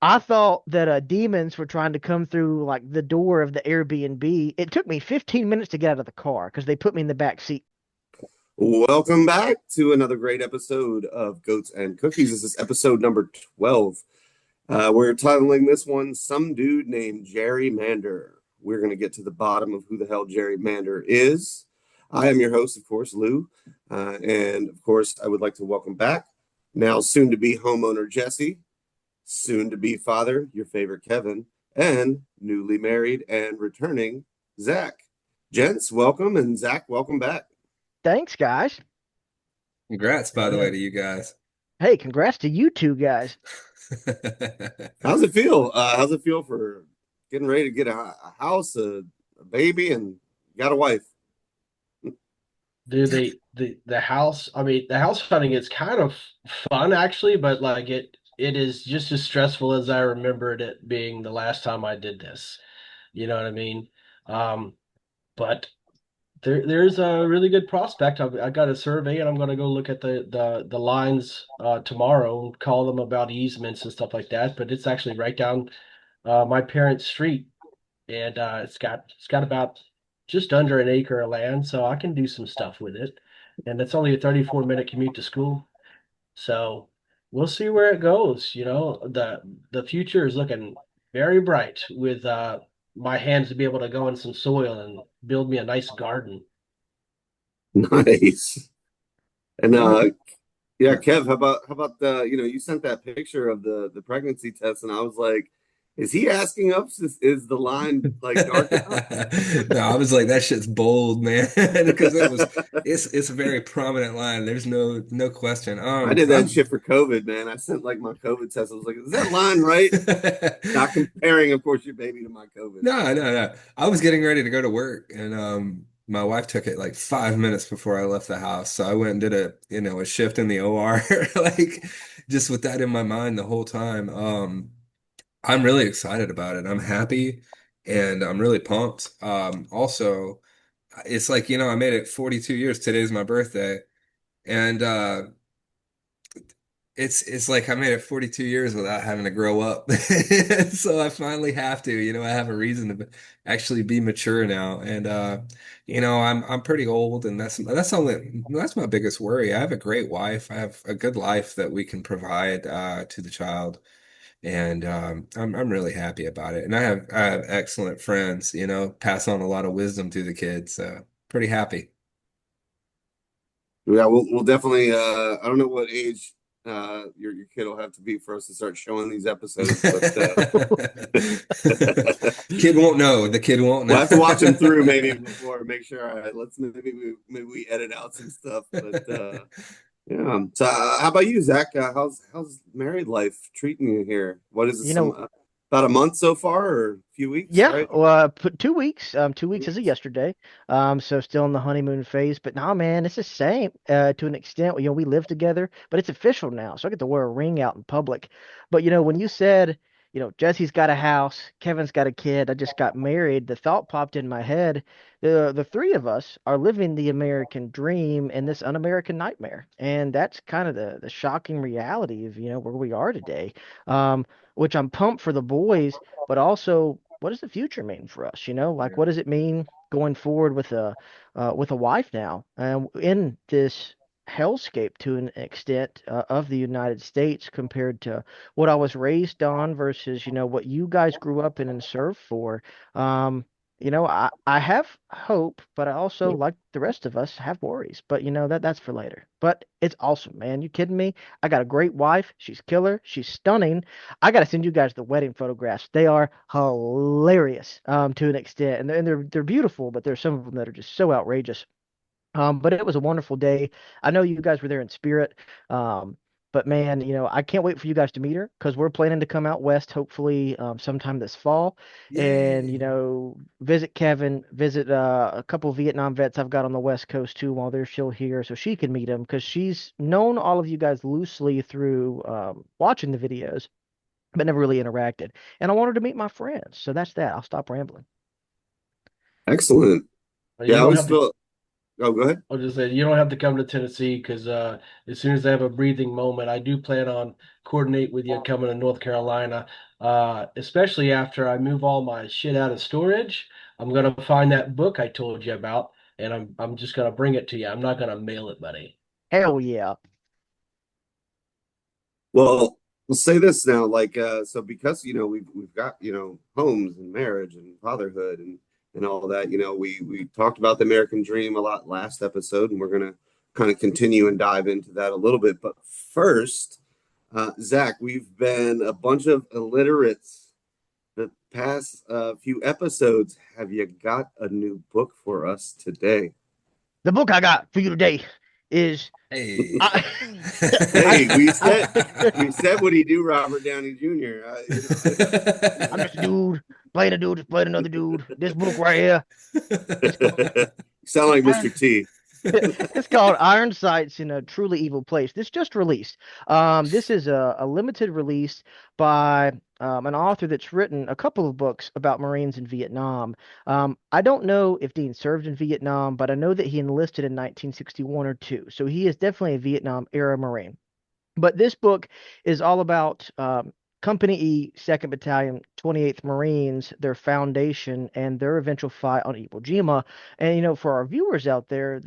I thought that demons were trying to come through like the door of the Airbnb. It took me 15 minutes to get out of the car because they put me in the back seat. Welcome back to another great episode of Goats and Cookies. This is episode number 12. We're titling this one Some Dude Named Gerry Mander. We're going to get to the bottom of who the hell Gerry Mander is. I am your host, of course, Lou. And of course, I would like to welcome back now soon to be homeowner Jesse, soon to be father, your favorite Kevin, and newly married and returning Zach. Gents, welcome, and Zach, welcome back. Thanks, guys. Congrats, by the way, to you guys. Hey, congrats to you two guys. How's it feel? How's it feel for getting ready to get a house, a baby, and got a wife? Dude, the house, I mean, the house hunting is kind of fun actually, but like it is just as stressful as I remembered it being the last time I did this. You know what I mean? Um, but there's a really good prospect. I got a survey and I'm gonna go look at the lines tomorrow and call them about easements and stuff like that. But it's actually right down my parents' street, and it's got about just under an acre of land, so I can do some stuff with it. And it's only a 34-minute commute to school. So we'll see where it goes. The future is looking very bright with my hands to be able to go in some soil and build me a nice garden. Nice. And Mhm. yeah, Kev, how about the you sent that picture of the pregnancy test, and I was like, is he asking us? Is the line like dark enough? No, I was like, that shit's bold, man, because it's a very prominent line. There's no question. I did that I'm shit for COVID, man. I sent like my COVID test. I was like, is that line right? Not comparing, of course, your baby to my COVID. No. I was getting ready to go to work, and my wife took it like 5 minutes before I left the house. So I went and did a shift in the OR, like just with that in my mind the whole time. I'm really excited about it. I'm happy and I'm really pumped. Also, it's like, I made it 42 years. Today's my birthday. And it's like I made it 42 years without having to grow up. So I finally have to, I have a reason to actually be mature now. And I'm pretty old, and that's my biggest worry. I have a great wife. I have a good life that we can provide to the child. And I'm really happy about it. And I have excellent friends, pass on a lot of wisdom to the kids. So pretty happy. Yeah, we'll definitely. I don't know what age your kid will have to be for us to start showing these episodes, but Kid won't know. The kid won't we'll know. have to watch them through maybe before make sure. All right, let's maybe we edit out some stuff, but yeah. So how about you, Zach? How's married life treating you here? What is it? You Some know, about a month so far, or a few weeks, yeah, right? well, put 2 weeks. 2 weeks is a yesterday. So still in the honeymoon phase. But nah, man, it's the same to an extent. We live together, but it's official now. So I get to wear a ring out in public. But when you said, Jesse's got a house, Kevin's got a kid, I just got married, the thought popped in my head. The three of us are living the American dream in this un-American nightmare. And that's kind of the shocking reality of, where we are today. Which I'm pumped for the boys, but also what does the future mean for us? Like what does it mean going forward with a wife now in this hellscape to an extent of the United States compared to what I was raised on versus what you guys grew up in and served for. I have hope, but I also, like the rest of us, have worries. But that's for later. But it's awesome, man. You kidding me? I got a great wife. She's killer. She's stunning. I got to send you guys the wedding photographs. They are hilarious to an extent, and they're beautiful, but there's some of them that are just so outrageous. But it was a wonderful day. I know you guys were there in spirit. But man, I can't wait for you guys to meet her because we're planning to come out west, hopefully sometime this fall, and Yay. visit Kevin, visit a couple of Vietnam vets I've got on the West Coast too while they're still here, so she can meet them because she's known all of you guys loosely through watching the videos, but never really interacted. And I want her to meet my friends, so that's that. I'll stop rambling. Excellent. Are Yeah, you I gonna always have to? feel. Oh, go ahead. I'll just say you don't have to come to Tennessee because as soon as I have a breathing moment, I do plan on coordinate with you coming to North Carolina. Especially after I move all my shit out of storage. I'm gonna find that book I told you about, and I'm just gonna bring it to you. I'm not gonna mail it, buddy. Hell yeah. Well, we'll say this now, like so because we've got, homes and marriage and fatherhood and all that, we talked about the American dream a lot last episode, and we're gonna kind of continue and dive into that a little bit. But first, Zach, we've been a bunch of illiterates the past few episodes. Have you got a new book for us today? The book I got for you today is Hey. I, Hey, we I, said we said what he do, Robert Downey Jr. I'm just a dude playing a dude, just playing another dude. This book right here, it's called Sound like Iron. Mr. T. It's called Iron Sights in a Truly Evil Place. This just released. This is a limited release by an author that's written a couple of books about Marines in Vietnam. I don't know if Dean served in Vietnam, but I know that he enlisted in 1961 or two. So he is definitely a Vietnam era Marine. But this book is all about Company E, 2nd Battalion, 28th Marines, their foundation, and their eventual fight on Iwo Jima. And, for our viewers out there,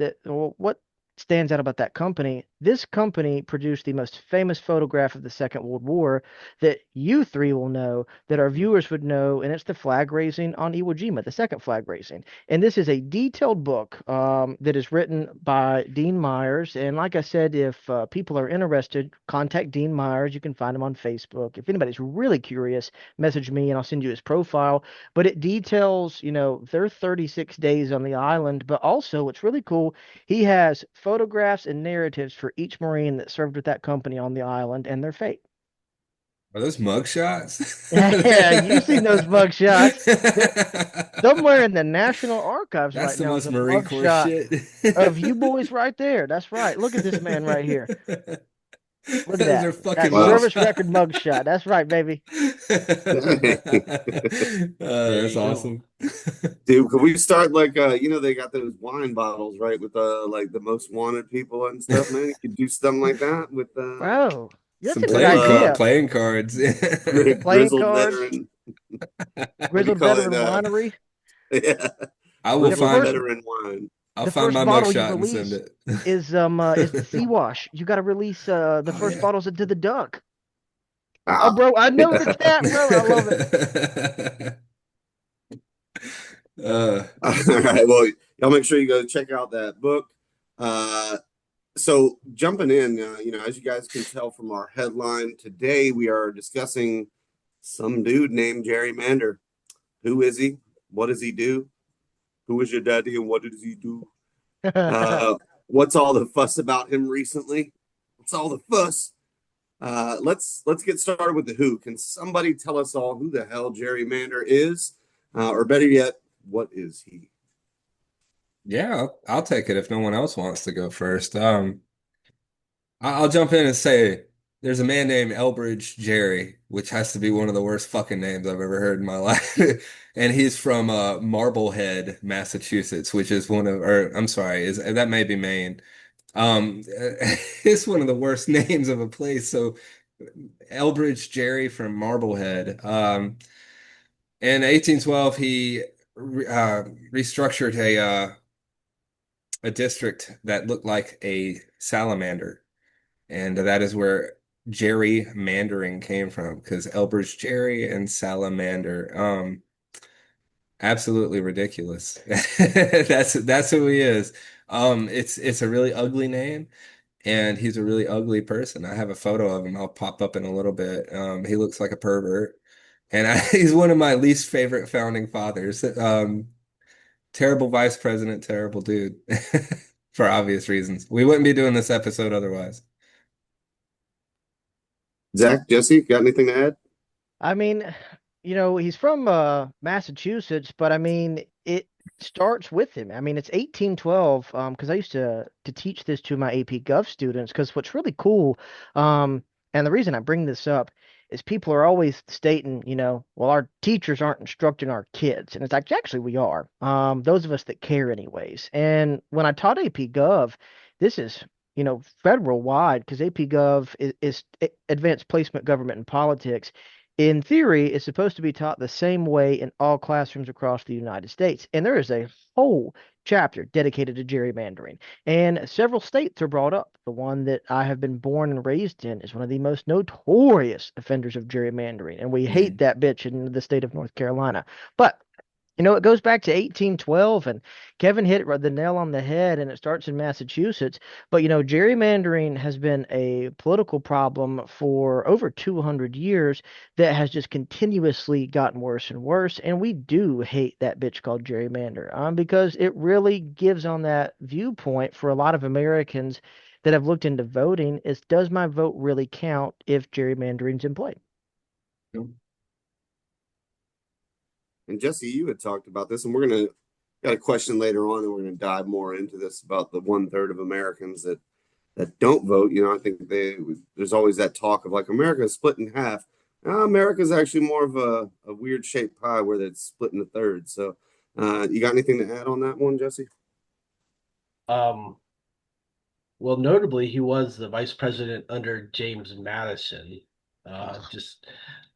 what stands out about that company, this company produced the most famous photograph of the Second World War that you three will know, that our viewers would know, and it's the flag raising on Iwo Jima, the second flag raising. And this is a detailed book that is written by Dean Myers. And like I said, if people are interested, contact Dean Myers. You can find him on Facebook. If anybody's really curious, message me and I'll send you his profile. But it details, their 36 days on the island. But also, what's really cool, he has photographs and narratives for each Marine that served with that company on the island and their fate. Are those mug shots? Yeah, you've seen those mug shots. They're somewhere in the National Archives That's right the now is most a Marine mug Corps shot shit. of you boys right there. That's right. Look at this man right here. Look at Those that. are That fucking mug Wow. service shots. record mug shot. That's right, baby. There That's you go. awesome. Dude, could we start like they got those wine bottles, right? With like the most wanted people and stuff, man. You could do something like that with Bro, that's Some a good little idea. playing cards. Playing grizzled cards, veteran. What do you grizzled call it? veteran winery. Yeah, I will The grizzled first find veteran wine. I'll the find first my bottle you mugshot and send release it. is the sea wash. You got to release the Oh first yeah. bottles into the duck. Oh, Ah. bro, I know the cat, bro. I love it. uh All right. Well, y'all make sure you go check out that book. Uh, so jumping in, as you guys can tell from our headline today, we are discussing some dude named Gerry Mander. Who is he? What does he do? Who is your daddy and what does he do? What's all the fuss about him recently? What's all the fuss? Let's get started with the who. Can somebody tell us all who the hell Gerry Mander is, or better yet, what is he? yeah, I'll take it if no one else wants to go first. I'll jump in and say there's a man named Elbridge Gerry, which has to be one of the worst fucking names I've ever heard in my life. And he's from Marblehead, Massachusetts, which is one of, or I'm sorry, is that may be Maine. It's one of the worst names of a place. So Elbridge Gerry from Marblehead. In 1812, he restructured a district that looked like a salamander. And that is where gerrymandering came from, because Elbridge Gerry and salamander. Absolutely ridiculous. That's who he is. It's a really ugly name, and he's a really ugly person. I have a photo of him. I'll pop up in a little bit. He looks like a pervert, and he's one of my least favorite founding fathers. Terrible vice president, terrible dude, for obvious reasons. We wouldn't be doing this episode otherwise. Zach, Jesse, got anything to add? I mean, he's from Massachusetts, but I mean, it starts with him. I mean, it's 1812, because I used to teach this to my AP Gov students, because what's really cool, and the reason I bring this up is people are always stating, well, our teachers aren't instructing our kids. And it's like, actually, we are. Those of us that care anyways. And when I taught AP Gov, this is, federal wide because AP Gov is advanced placement government and politics. In theory, it's supposed to be taught the same way in all classrooms across the United States. And there is a whole chapter dedicated to gerrymandering. And several states are brought up. The one that I have been born and raised in is one of the most notorious offenders of gerrymandering. And we hate Mm. that bitch in the state of North Carolina. But it goes back to 1812, and Kevin hit the nail on the head, and it starts in Massachusetts. But, gerrymandering has been a political problem for over 200 years that has just continuously gotten worse and worse. And we do hate that bitch called gerrymander, because it really gives on that viewpoint for a lot of Americans that have looked into voting is, does my vote really count if gerrymandering's in play? And Jesse, you had talked about this, and we're gonna got a question later on, and we're gonna dive more into this about the 1/3 of Americans that don't vote. I think there's always that talk of like America is split in half. America is actually more of a weird shaped pie where it's split into thirds. So, you got anything to add on that one, Jesse? Um, well, notably, he was the vice president under James Madison. Just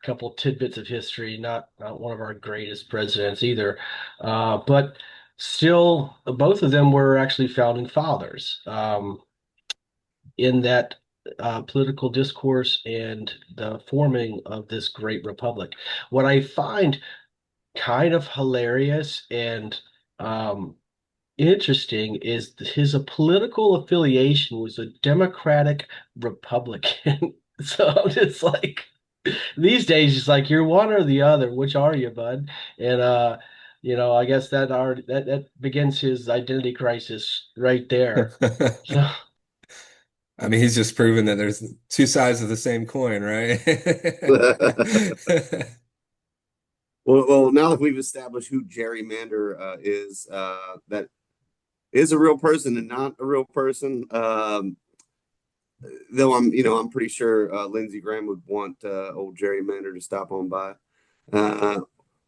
a couple tidbits of history, not one of our greatest presidents either, but still, both of them were actually founding fathers in that political discourse and the forming of this great republic. What I find kind of hilarious and um, interesting is his political affiliation was a Democratic Republican. So I'm just like, these days, it's like you're one or the other. Which are you, bud? And I guess that begins his identity crisis right there. So I mean, he's just proven that there's two sides of the same coin, right? Well, now that we've established who Gerry Mander is, that is a real person and not a real person. Though I'm pretty sure Lindsey Graham would want old Gerry Mander to stop on by. Uh,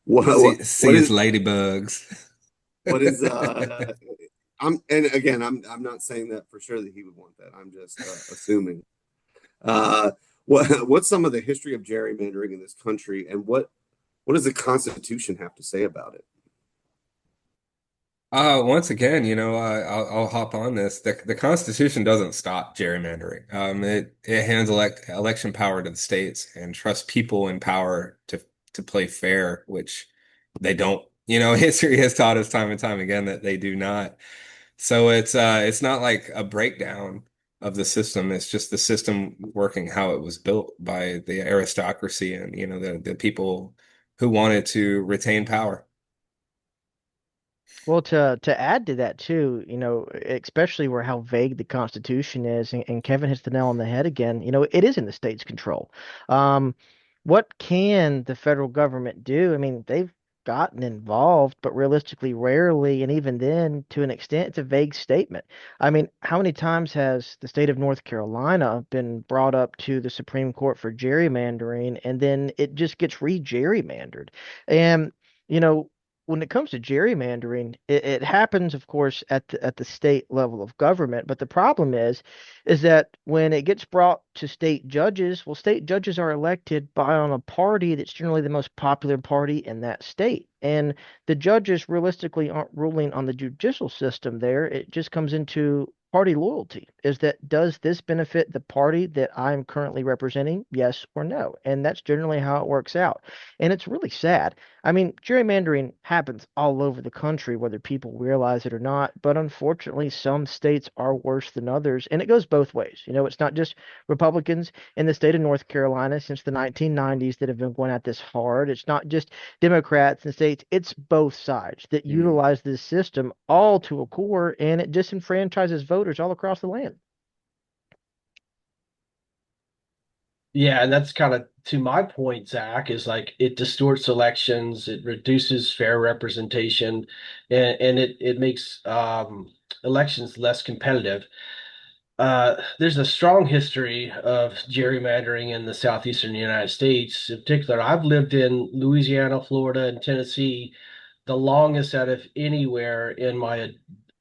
what what See what his is ladybugs. what is and again, I'm not saying that for sure that he would want that. I'm just assuming. What's some of the history of gerrymandering in this country, and what does the Constitution have to say about it? Once again, I'll hop on this. The Constitution doesn't stop gerrymandering. It hands election power to the states and trusts people in power to play fair, which they don't. History has taught us time and time again that they do not. So it's not like a breakdown of the system. It's just the system working how it was built by the aristocracy and the people who wanted to retain power. Well, to add to that too, especially where how vague the Constitution is, and Kevin hits the nail on the head again. It is in the state's control. Um, what can the federal government do? I mean, they've gotten involved, but realistically, rarely, and even then, to an extent, it's a vague statement. I mean, how many times has the state of North Carolina been brought up to the Supreme Court for gerrymandering, and then it just gets re-gerrymandered? And you know, when it comes to gerrymandering, it happens, of course, at the state level of government. But the problem is that when it gets brought to state judges, well, state judges are elected by on a party that's generally the most popular party in that state. And the judges realistically aren't ruling on the judicial system there. It just comes into party loyalty. Is that does this benefit the party that I'm currently representing? Yes or no? And that's generally how it works out. And it's really sad. I mean, gerrymandering happens all over the country, whether people realize it or not. But unfortunately, some states are worse than others. And it goes both ways. It's not just Republicans in the state of North Carolina since the 1990s that have been going at this hard. It's not just Democrats in states. It's both sides that Mm. utilize this system all to a core, and it disenfranchises voters all across the land. yeah, and that's kind of to my point, Zach, is like it distorts elections, it reduces fair representation, and it makes elections less competitive. there's a strong history of gerrymandering in the southeastern United States. In particular, I've lived in Louisiana, Florida, and Tennessee the longest out of anywhere in my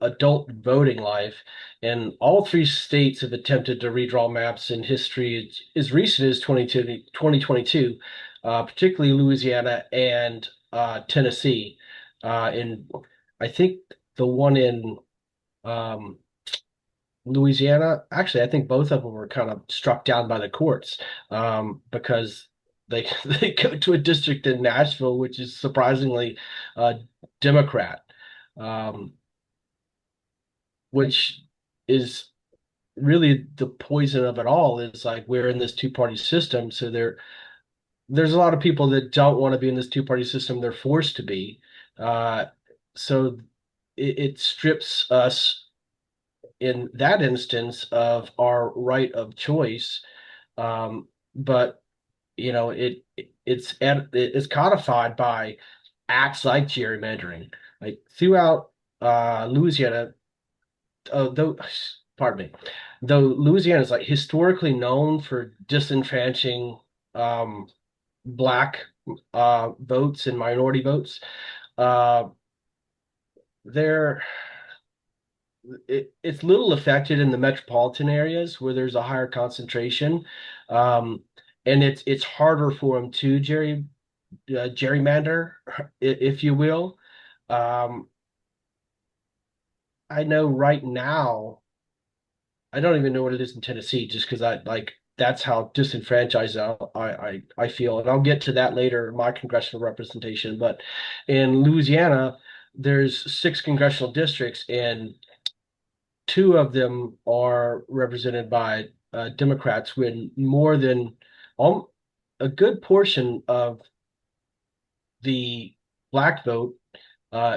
adult voting life. And all three states have attempted to redraw maps in history as recent as 2022, particularly Louisiana and Tennessee. And I think the one in um, Louisiana, actually, I think both of them were kind of struck down by the courts because they they go to a district in Nashville, which is surprisingly Democrat, um, which is really the poison of it all. Is like we're in this two-party system, so there's a lot of people that don't want to be in this two-party system. They're forced to be, uh, so it strips us in that instance of our right of choice. But it's codified by acts like gerrymandering, like throughout Louisiana. Though, pardon me, though Louisiana is like historically known for disenfranchising um, black votes and minority votes. Uh, there it's little affected in the metropolitan areas where there's a higher concentration, um, and it's harder for them to gerrymander, if you will. Um, I know right now, I don't even know what it is in Tennessee, just because I like that's how disenfranchised I feel, and I'll get to that later, my congressional representation. But in Louisiana, there's six congressional districts, and two of them are represented by Democrats, when more than um, a good portion of the black vote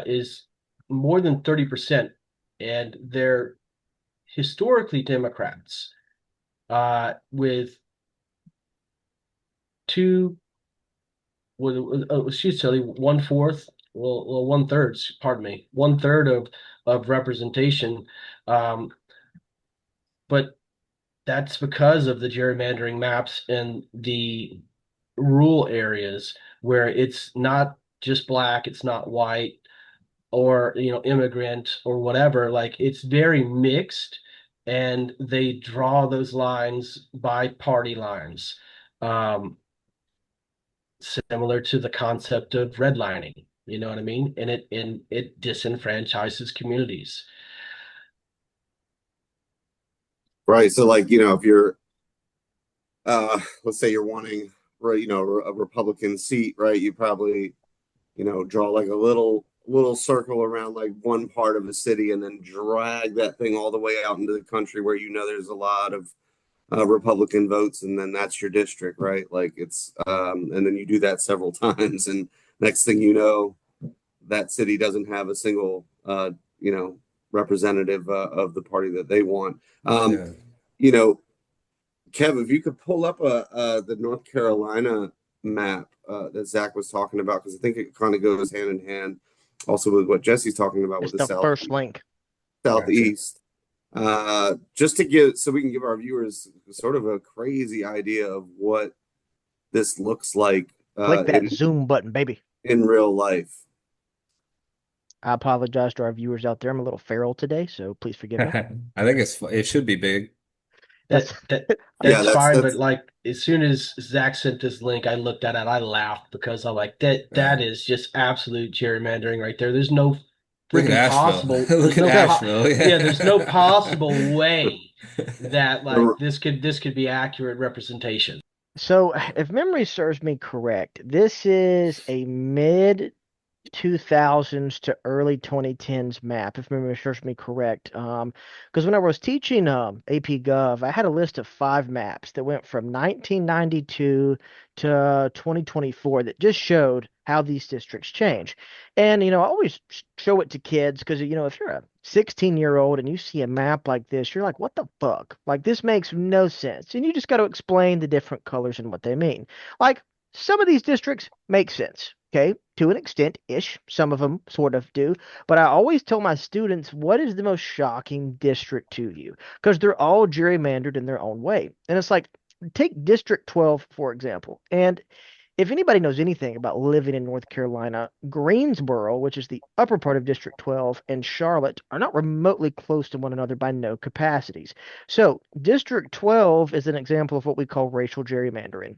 is more than 30%, and they're historically Democrats with two, excuse me, one fourth, well, one third, pardon me, one third of representation. Um, but that's because of the gerrymandering maps in the rural areas where it's not just black, it's not white or immigrant or whatever. Like it's very mixed, and they draw those lines by party lines, um, similar to the concept of redlining. You know what I mean? And it disenfranchises communities. Right. So, like, if you're, let's say you're wanting, right, a Republican seat, right? You probably, draw like a little circle around like one part of the city and then drag that thing all the way out into the country where there's a lot of Republican votes, and then that's your district, right? Like and then you do that several times, and next thing you know, that city doesn't have a single, representative of the party that they want. Yeah. You know, Kev, if you could pull up the North Carolina map that Zach was talking about, because I think it kind of goes hand in hand, also with what Jesse's talking about with It's the the first link. Gotcha. southeast. Just to give so we can give our viewers sort of a crazy idea of what this looks like Click that zoom button, baby. in real life. I apologize to our viewers out there. I'm a little feral today, so please forgive me. I think it should be big. That's That Yeah, that's fine, but like as soon as Zach sent this link, I looked at it, I laughed because I'm like, that Uh, is just absolute gerrymandering right there. There's no Look at freaking Asheville. possible, Look at Asheville. yeah, there's no Yeah. possible way that like the this could be accurate representation. so if memory serves me correct, this is a mid 2000s to early 2010s map, if memory serves me correct. Because when I was teaching AP Gov, I had a list of five maps that went from 1992 to 2024 that just showed how these districts change. And, I always show it to kids because, if you're a 16-year-old and you see a map like this, you're like, what the fuck? Like, this makes no sense. And you just got to explain the different colors and what they mean. Like, some of these districts make sense. Okay. to an extent ish. Some of them sort of do. But I always tell my students, what is the most shocking district to you? Because they're all gerrymandered in their own way. And it's like, take District 12, for example. And if anybody knows anything about living in North Carolina, Greensboro, which is the upper part of District 12, and Charlotte are not remotely close to one another by no capacities. So, District 12 is an example of what we call racial gerrymandering.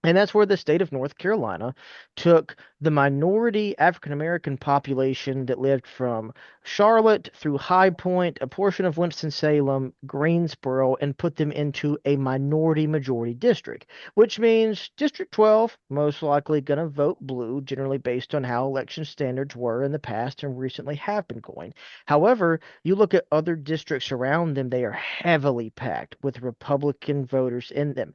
And that's where the state of North Carolina took the minority African American population that lived from Charlotte through High Point, a portion of Winston-Salem, Greensboro, and put them into a minority majority district, which means District 12 most likely going to vote blue, generally based on how election standards were in the past and recently have been going. However, you look at other districts around them, they are heavily packed with Republican voters in them.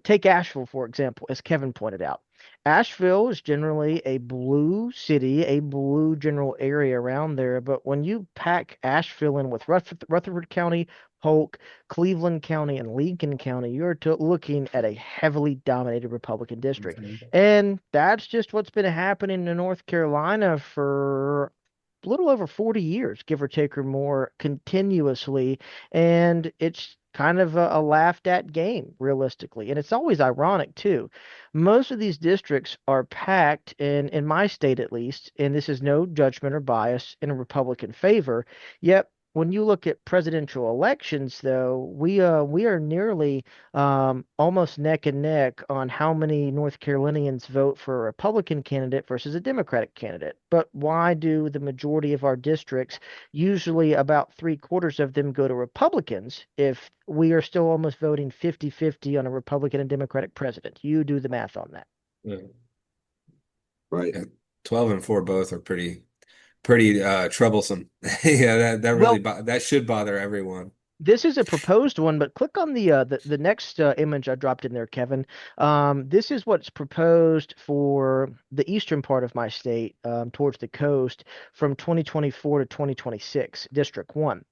Take Asheville, for example, as Kevin pointed out. Asheville is generally a blue city, a blue general area around there, but when you pack Asheville in with Rutherford County, Polk, Cleveland County, and Lincoln County, you're looking at a heavily dominated Republican district. And that's just what's been happening in North Carolina for a little over 40 years, give or take or more, continuously. And it's kind of a laughed at game, realistically. And it's always ironic, too. Most of these districts are packed, in my state at least, and this is no judgment or bias in a Republican favor. Yet, when you look at presidential elections, though, we are nearly almost neck and neck on how many North Carolinians vote for a Republican candidate versus a Democratic candidate. But why do the majority of our districts, usually about three-quarters of them, go to Republicans if we are still almost voting 50-50 on a Republican and Democratic president? You do the math on that. Yeah. Right. Yeah. 12 and 4 both are pretty troublesome. Yeah, that really Well, that should bother everyone. this is a proposed one, but click on the next image I dropped in there, Kevin. This is what's proposed for the eastern part of my state, towards the coast, from 2024 to 2026, District 1.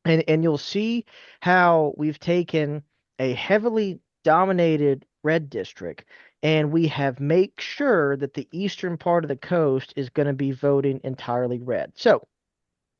And you'll see how we've taken a heavily dominated red district and we have make sure that the eastern part of the coast is going to be voting entirely red. So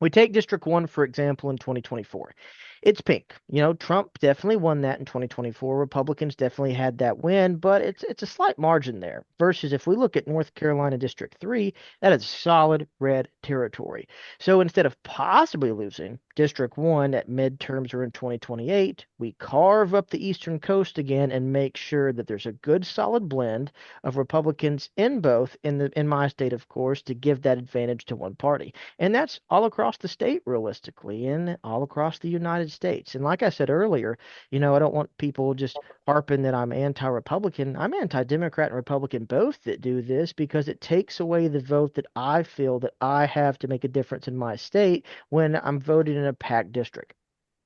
we take District 1, for example, in 2024. It's pink. You know, Trump definitely won that in 2024. Republicans definitely had that win, but it's a slight margin there. Versus if we look at North Carolina District 3, that is solid red territory. So instead of possibly losing District 1 at midterms or in 2028, we carve up the eastern coast again and make sure that there's a good solid blend of Republicans in both in my state, of course, to give that advantage to one party. And that's all across the state, realistically, and all across the United States. And like I said earlier, I don't want people just harping that I'm anti-Republican. I'm anti-Democrat and Republican both that do this because it takes away the vote that I feel that I have to make a difference in my state when I'm voting in a packed district.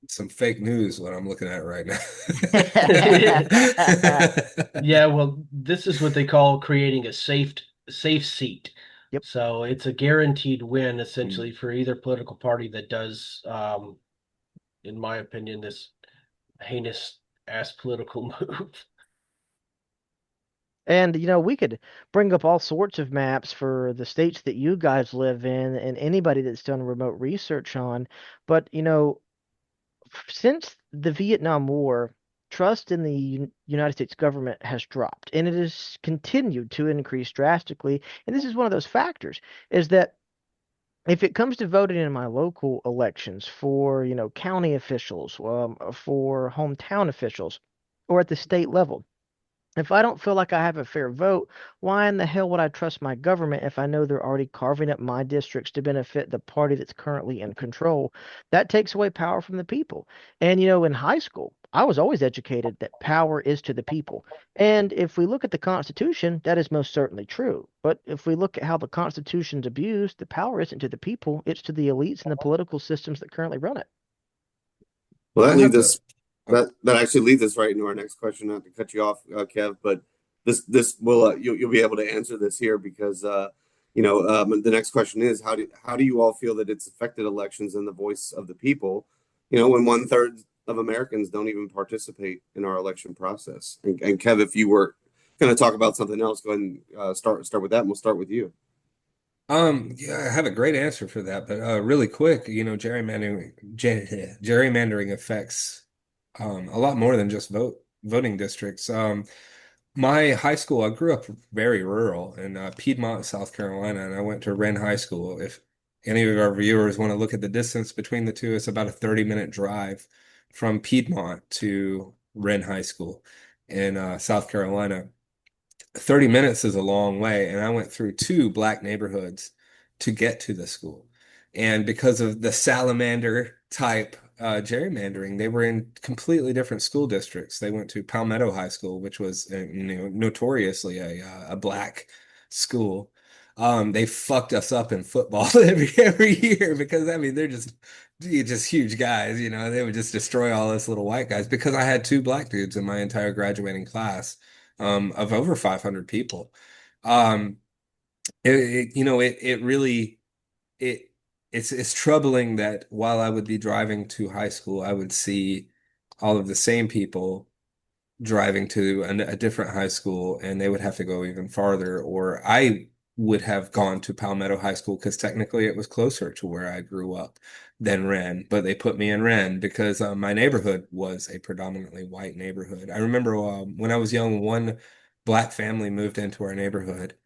Some fake news what I'm looking at right now. Yeah, well, this is what they call creating a safe seat. Yep. So it's a guaranteed win essentially for either political party that does, in my opinion, this heinous ass political move. And we could bring up all sorts of maps for the states that you guys live in and anybody that's done remote research on. But, since the Vietnam War, trust in the United States government has dropped, and it has continued to increase drastically. And this is one of those factors, is that if it comes to voting in my local elections for, county officials, for hometown officials, or at the state level, if I don't feel like I have a fair vote, why in the hell would I trust my government if I know they're already carving up my districts to benefit the party that's currently in control? That takes away power from the people. And, in high school, I was always educated that power is to the people. And if we look at the Constitution, that is most certainly true. But if we look at how the Constitution's abused, the power isn't to the people, it's to the elites and the political systems that currently run it. Well, I that leads have us that actually leads us right into our next question. Not to cut you off, Kev, but this will you'll be able to answer this here because the next question is how do you all feel that it's affected elections and the voice of the people? When 1/3 of Americans don't even participate in our election process. And Kev, if you were going to talk about something else, go ahead and start with that, and we'll start with you. Yeah, I have a great answer for that, but really quick, gerrymandering affects a lot more than just voting districts. My high school, I grew up very rural in Piedmont, South Carolina, and I went to Wren High School. If any of our viewers want to look at the distance between the two, it's about a 30-minute drive from Piedmont to Wren High School in South Carolina. 30 minutes is a long way, and I went through two black neighborhoods to get to the school. And because of the salamander type gerrymandering, they were in completely different school districts. They went to Palmetto High School, which was notoriously a black school. They fucked us up in football every year because I mean they're just huge guys, they would just destroy all us little white guys because I had two black dudes in my entire graduating class of over 500 people. Um, it really it it's troubling that while I would be driving to high school, I would see all of the same people driving to a different high school, and they would have to go even farther, or I would have gone to Palmetto High School because technically it was closer to where I grew up than Wren, but they put me in Wren because my neighborhood was a predominantly white neighborhood. I remember when I was young, one black family moved into our neighborhood,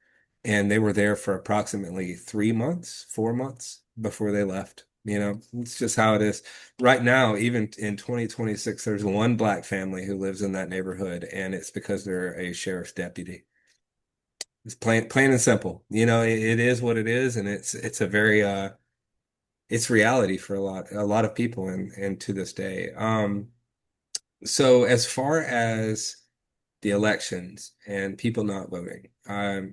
and they were there for approximately 3 months, 4 months before they left. It's just how it is. Right now, even in 2026, there's one black family who lives in that neighborhood, and it's because they're a sheriff's deputy. It's plain and simple. It is what it is, and it's a very it's reality for a lot of people, and to this day. So as far as the elections and people not voting, a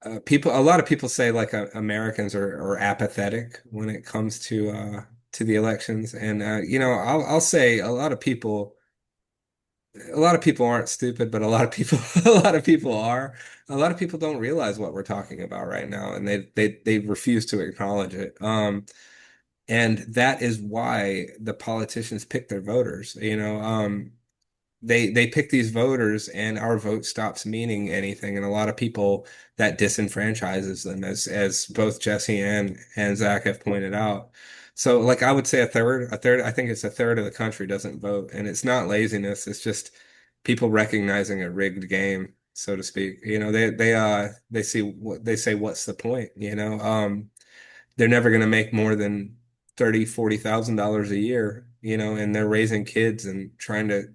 lot of people say like Americans are apathetic when it comes to the elections, and I'll say a lot of people aren't stupid, but a lot of people a lot of people are. A lot of people don't realize what we're talking about right now, and they refuse to acknowledge it. And that is why the politicians pick their voters. They pick these voters, and our vote stops meaning anything, and a lot of people, that disenfranchises them, as both Jesse and Zach have pointed out. So like I would say a third, I think it's a third of the country doesn't vote, and it's not laziness, it's just people recognizing a rigged game, so to speak. They see what they say, what's the point? They're never going to make more than 30, $40,000 a year, and they're raising kids and trying to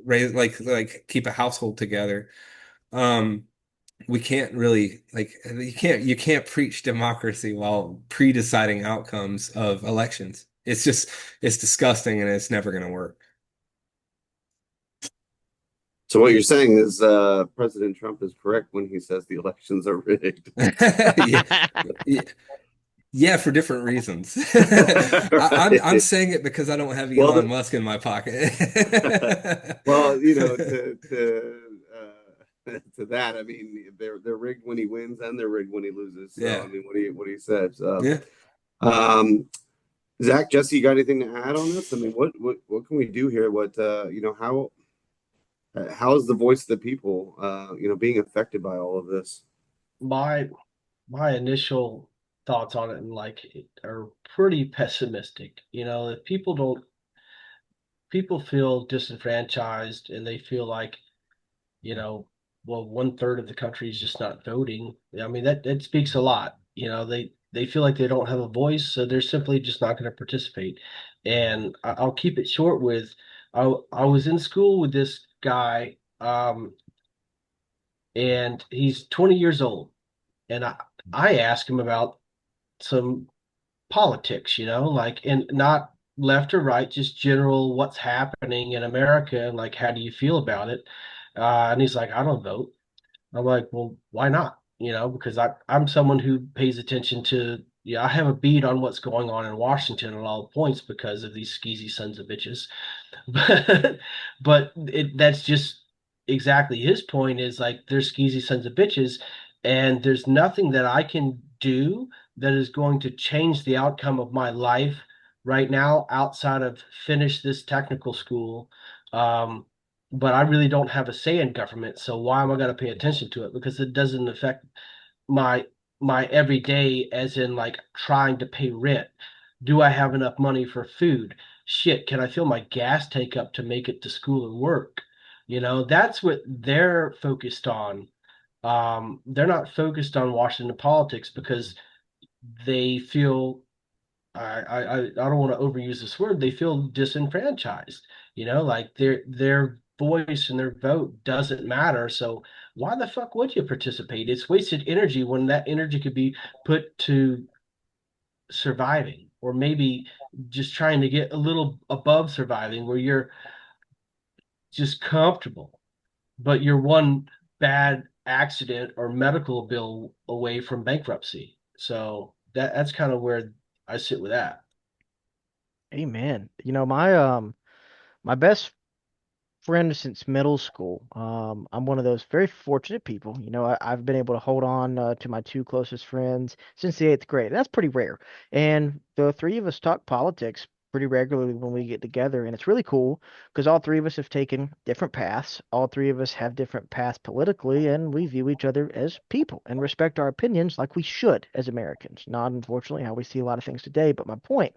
raise, like keep a household together. Um, we can't really, like, you can't preach democracy while pre-deciding outcomes of elections. It's disgusting, and it's never going to work. So what you're saying is President Trump is correct when he says the elections are rigged. Yeah. Yeah. Yeah, for different reasons. I'm Right. saying it because I don't have Well, Elon Musk in my pocket. well, to that, I mean, they're rigged when he wins and they're rigged when he loses. So I Yeah. mean, what he said. So, Yeah. um, Zach, Jesse, you got anything to add on this? I mean, what can we do here? How is the voice of the people, being affected by all of this? My my initial thoughts on it and like are pretty pessimistic. If people feel disenfranchised and they feel like, you know, well, one third of the country is just not voting. I mean, that speaks a lot. They feel like they don't have a voice, so they're simply just not going to participate. And I'll keep it short with, I was in school with this guy, and he's 20 years old, and I asked him about some politics, like, and not left or right, just general what's happening in America and like how do you feel about it? And he's like, I don't vote. I'm like, well, why not? Because I'm someone who pays attention to, yeah, I have a beat on what's going on in Washington at all points because of these skeezy sons of bitches. But that's just exactly his point is like they're skeezy sons of bitches, and there's nothing that I can do that is going to change the outcome of my life right now outside of finish this technical school. But I really don't have a say in government, so why am I going to pay attention to it? Because it doesn't affect my my everyday, as in like trying to pay rent. Do I have enough money for food? Shit, can I fill my gas tank up to make it to school and work? That's what they're focused on. They're not focused on Washington politics because they feel I don't want to overuse this word. They feel disenfranchised. Like their voice and their vote doesn't matter. So why the fuck would you participate? It's wasted energy when that energy could be put to surviving, or maybe just trying to get a little above surviving, where you're just comfortable, but you're one bad accident or medical bill away from bankruptcy. So that's kind of where I sit with that. Amen. My best friend since middle school. I'm one of those very fortunate people. I've been able to hold on to my two closest friends since the eighth grade. That's pretty rare. And the three of us talk politics pretty regularly when we get together. And it's really cool because all three of us have taken different paths. All three of us have different paths politically, and we view each other as people and respect our opinions like we should as Americans. Not unfortunately how we see a lot of things today. But my point,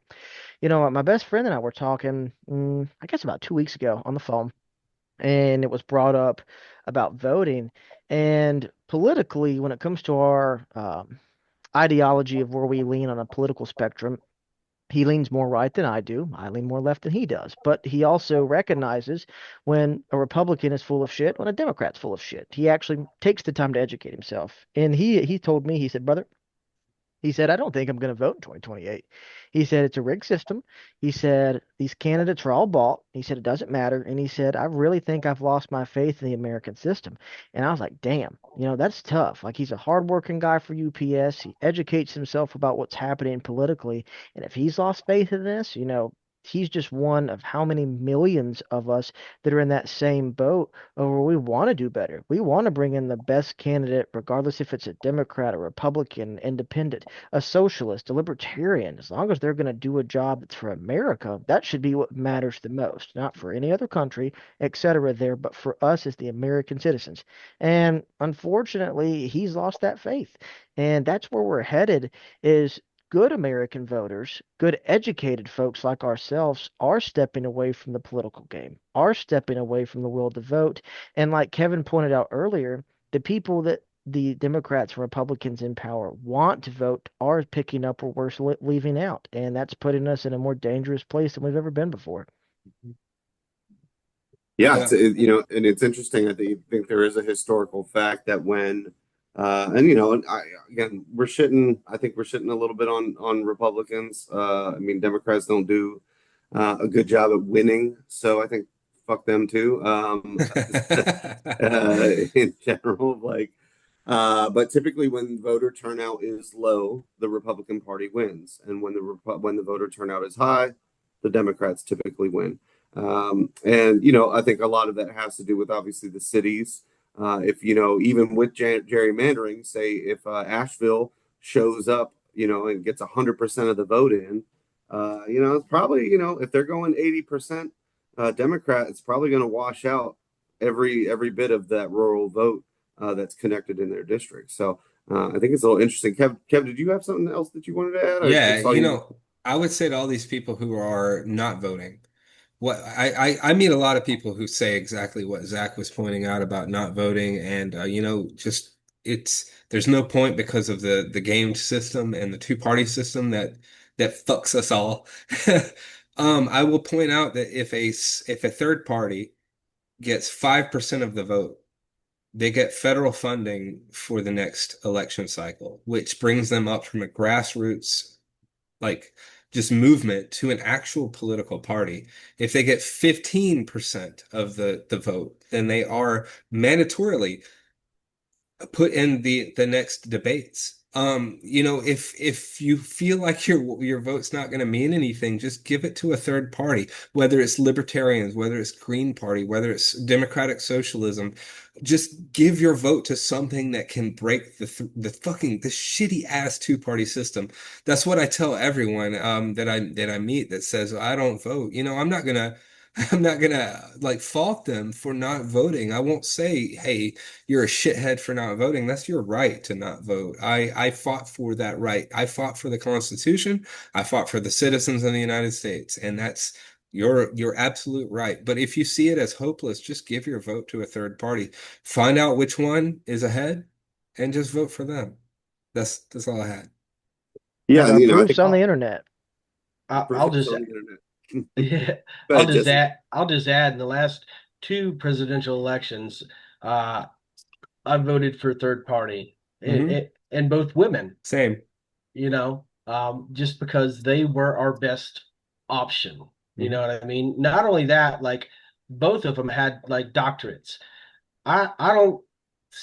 my best friend and I were talking, I guess about 2 weeks ago on the phone, and it was brought up about voting. And politically, when it comes to our ideology of where we lean on a political spectrum, he leans more right than I do. I lean more left than he does. But he also recognizes when a Republican is full of shit, when a Democrat's full of shit. He actually takes the time to educate himself. And he told me, he said, brother, he said, I don't think I'm going to vote in 2028. He said, it's a rigged system. He said, these candidates are all bought. He said, it doesn't matter. And he said, I really think I've lost my faith in the American system. And I was like, damn, that's tough. Like, he's a hardworking guy for UPS. He educates himself about what's happening politically. And if he's lost faith in this, he's just one of how many millions of us that are in that same boat where we want to do better. We want to bring in the best candidate, regardless if it's a Democrat, a Republican, independent, a socialist, a libertarian. As long as they're going to do a job that's for America, that should be what matters the most, not for any other country, etc. there, but for us as the American citizens. And unfortunately, he's lost that faith. And that's where we're headed is good American voters, good educated folks like ourselves are stepping away from the political game, are stepping away from the will to vote. And like Kevin pointed out earlier, the people that the Democrats and Republicans in power want to vote are picking up where we're leaving out. And that's putting us in a more dangerous place than we've ever been before. Yeah, Yeah. and it's interesting. I think there is a historical fact that when, and again, we're shitting. I think we're shitting a little bit on Republicans. I mean, Democrats don't do a good job at winning, so I think fuck them too. In general, but typically when voter turnout is low, the Republican Party wins, and when the voter turnout is high, the Democrats typically win. And I think a lot of that has to do with obviously the cities. If even with gerrymandering, say if Asheville shows up, and gets 100% of the vote in, it's probably if they're going 80% Democrat, it's probably going to wash out every bit of that rural vote that's connected in their district. So I think it's a little interesting. Kev, did you have something else that you wanted to add? I Yeah, saw you. I would say to all these people who are not voting, what I meet a lot of people who say exactly what Zach was pointing out about not voting, and just there's no point because of the game system and the two-party system that fucks us all. I will point out that if a third party gets 5% of the vote, they get federal funding for the next election cycle, which brings them up from a grassroots, like just movement, to an actual political party. If they get 15% of the vote, then they are mandatorily put in the next debates. If you feel like your vote's not going to mean anything, just give it to a third party, whether it's libertarians, whether it's Green Party, whether it's democratic socialism. Just give your vote to something that can break the fucking the shitty ass two-party system. That's what I tell everyone that I meet that says I don't vote. I'm not gonna I'm not gonna like fault them for not voting. I won't say, "Hey, you're a shithead for not voting." That's your right to not vote. I fought for that right. I fought for the Constitution. I fought for the citizens of the United States, and that's your absolute right. But if you see it as hopeless, just give your vote to a third party. Find out which one is ahead, and just vote for them. That's all I had. Yeah, and I think Proofs on the I'll, internet. I'll proofs just on the internet. yeah, Go ahead, Jesse. I'll just add in the last two presidential elections, uh, I voted for third party Hmm. and both women, Same. just because they were our best option. You know Hmm. what I mean? Not only that, like both of them had like doctorates. I don't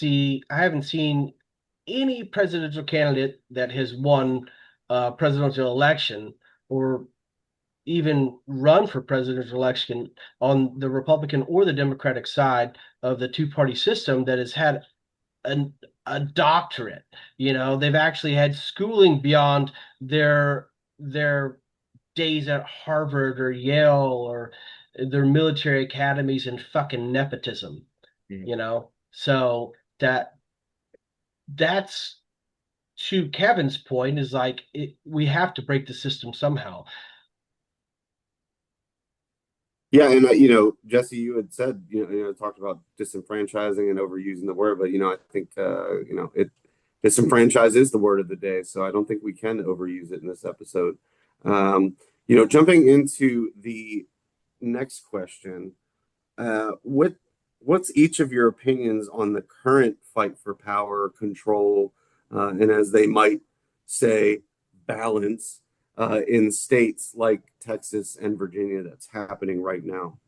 I haven't seen any presidential candidate that has won a presidential election or even run for presidential election on the Republican or the Democratic side of the two-party system that has had an, a doctorate. They've actually had schooling beyond their days at Harvard or Yale or their military academies and fucking nepotism. So that's to Kevin's point is like we have to break the system somehow. Yeah, and Jesse, you had said, talked about disenfranchising and overusing the word, but I think it disenfranchise is the word of the day, so I don't think we can overuse it in this episode. Jumping into the next question, what's each of your opinions on the current fight for power, control, and as they might say, balance in states like Texas and Virginia that's happening right now?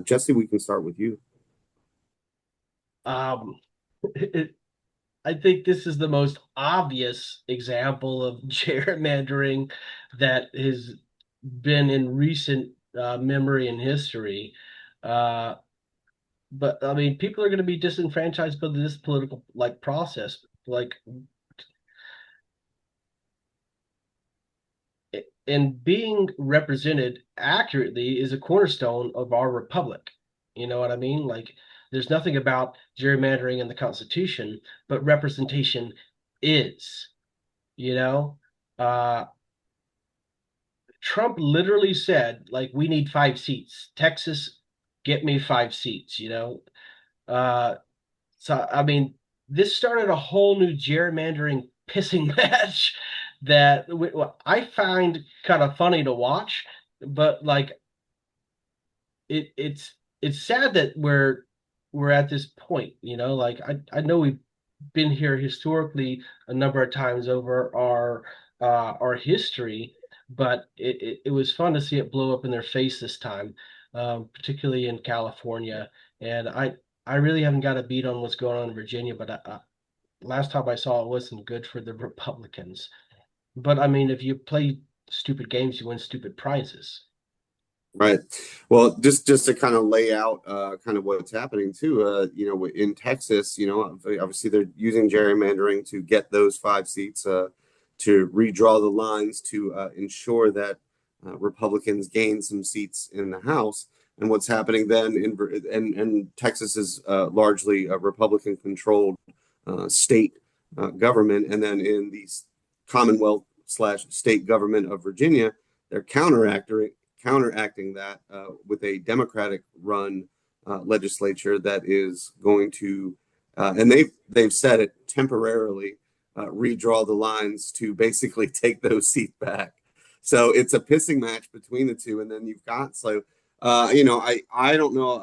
Jesse, we can start with you. Um, I think this is the most obvious example of gerrymandering that has been in recent memory and history. Uh, but I mean, people are going to be disenfranchised by this political like process. Like, and being represented accurately is a cornerstone of our republic. You know what I mean? Like, there's nothing about gerrymandering in the Constitution, but representation is, you know? Uh, Trump literally said, like, we need 5 seats. Texas, get me 5 seats. Uh, so, I mean, this started a whole new gerrymandering pissing match that I find kind of funny to watch, but like it's sad that we're at this point, like I know we've been here historically a number of times over our history, but it was fun to see it blow up in their face this time, particularly in California. And I really haven't got a beat on what's going on in Virginia, but last time I saw it wasn't good for the Republicans. But I mean, if you play stupid games, you win stupid prizes. Right. Well, just to kind of lay out kind of what's happening too, in Texas, obviously they're using gerrymandering to get those 5 seats, to redraw the lines to ensure that Republicans gain some seats in the House. And what's happening then and Texas is largely a Republican controlled state government, and then in the Commonwealth slash state government of Virginia, they're counteracting that with a Democratic run legislature that is going to, and they've said it, temporarily redraw the lines to basically take those seats back. So it's a pissing match between the two, and then you've got I don't know.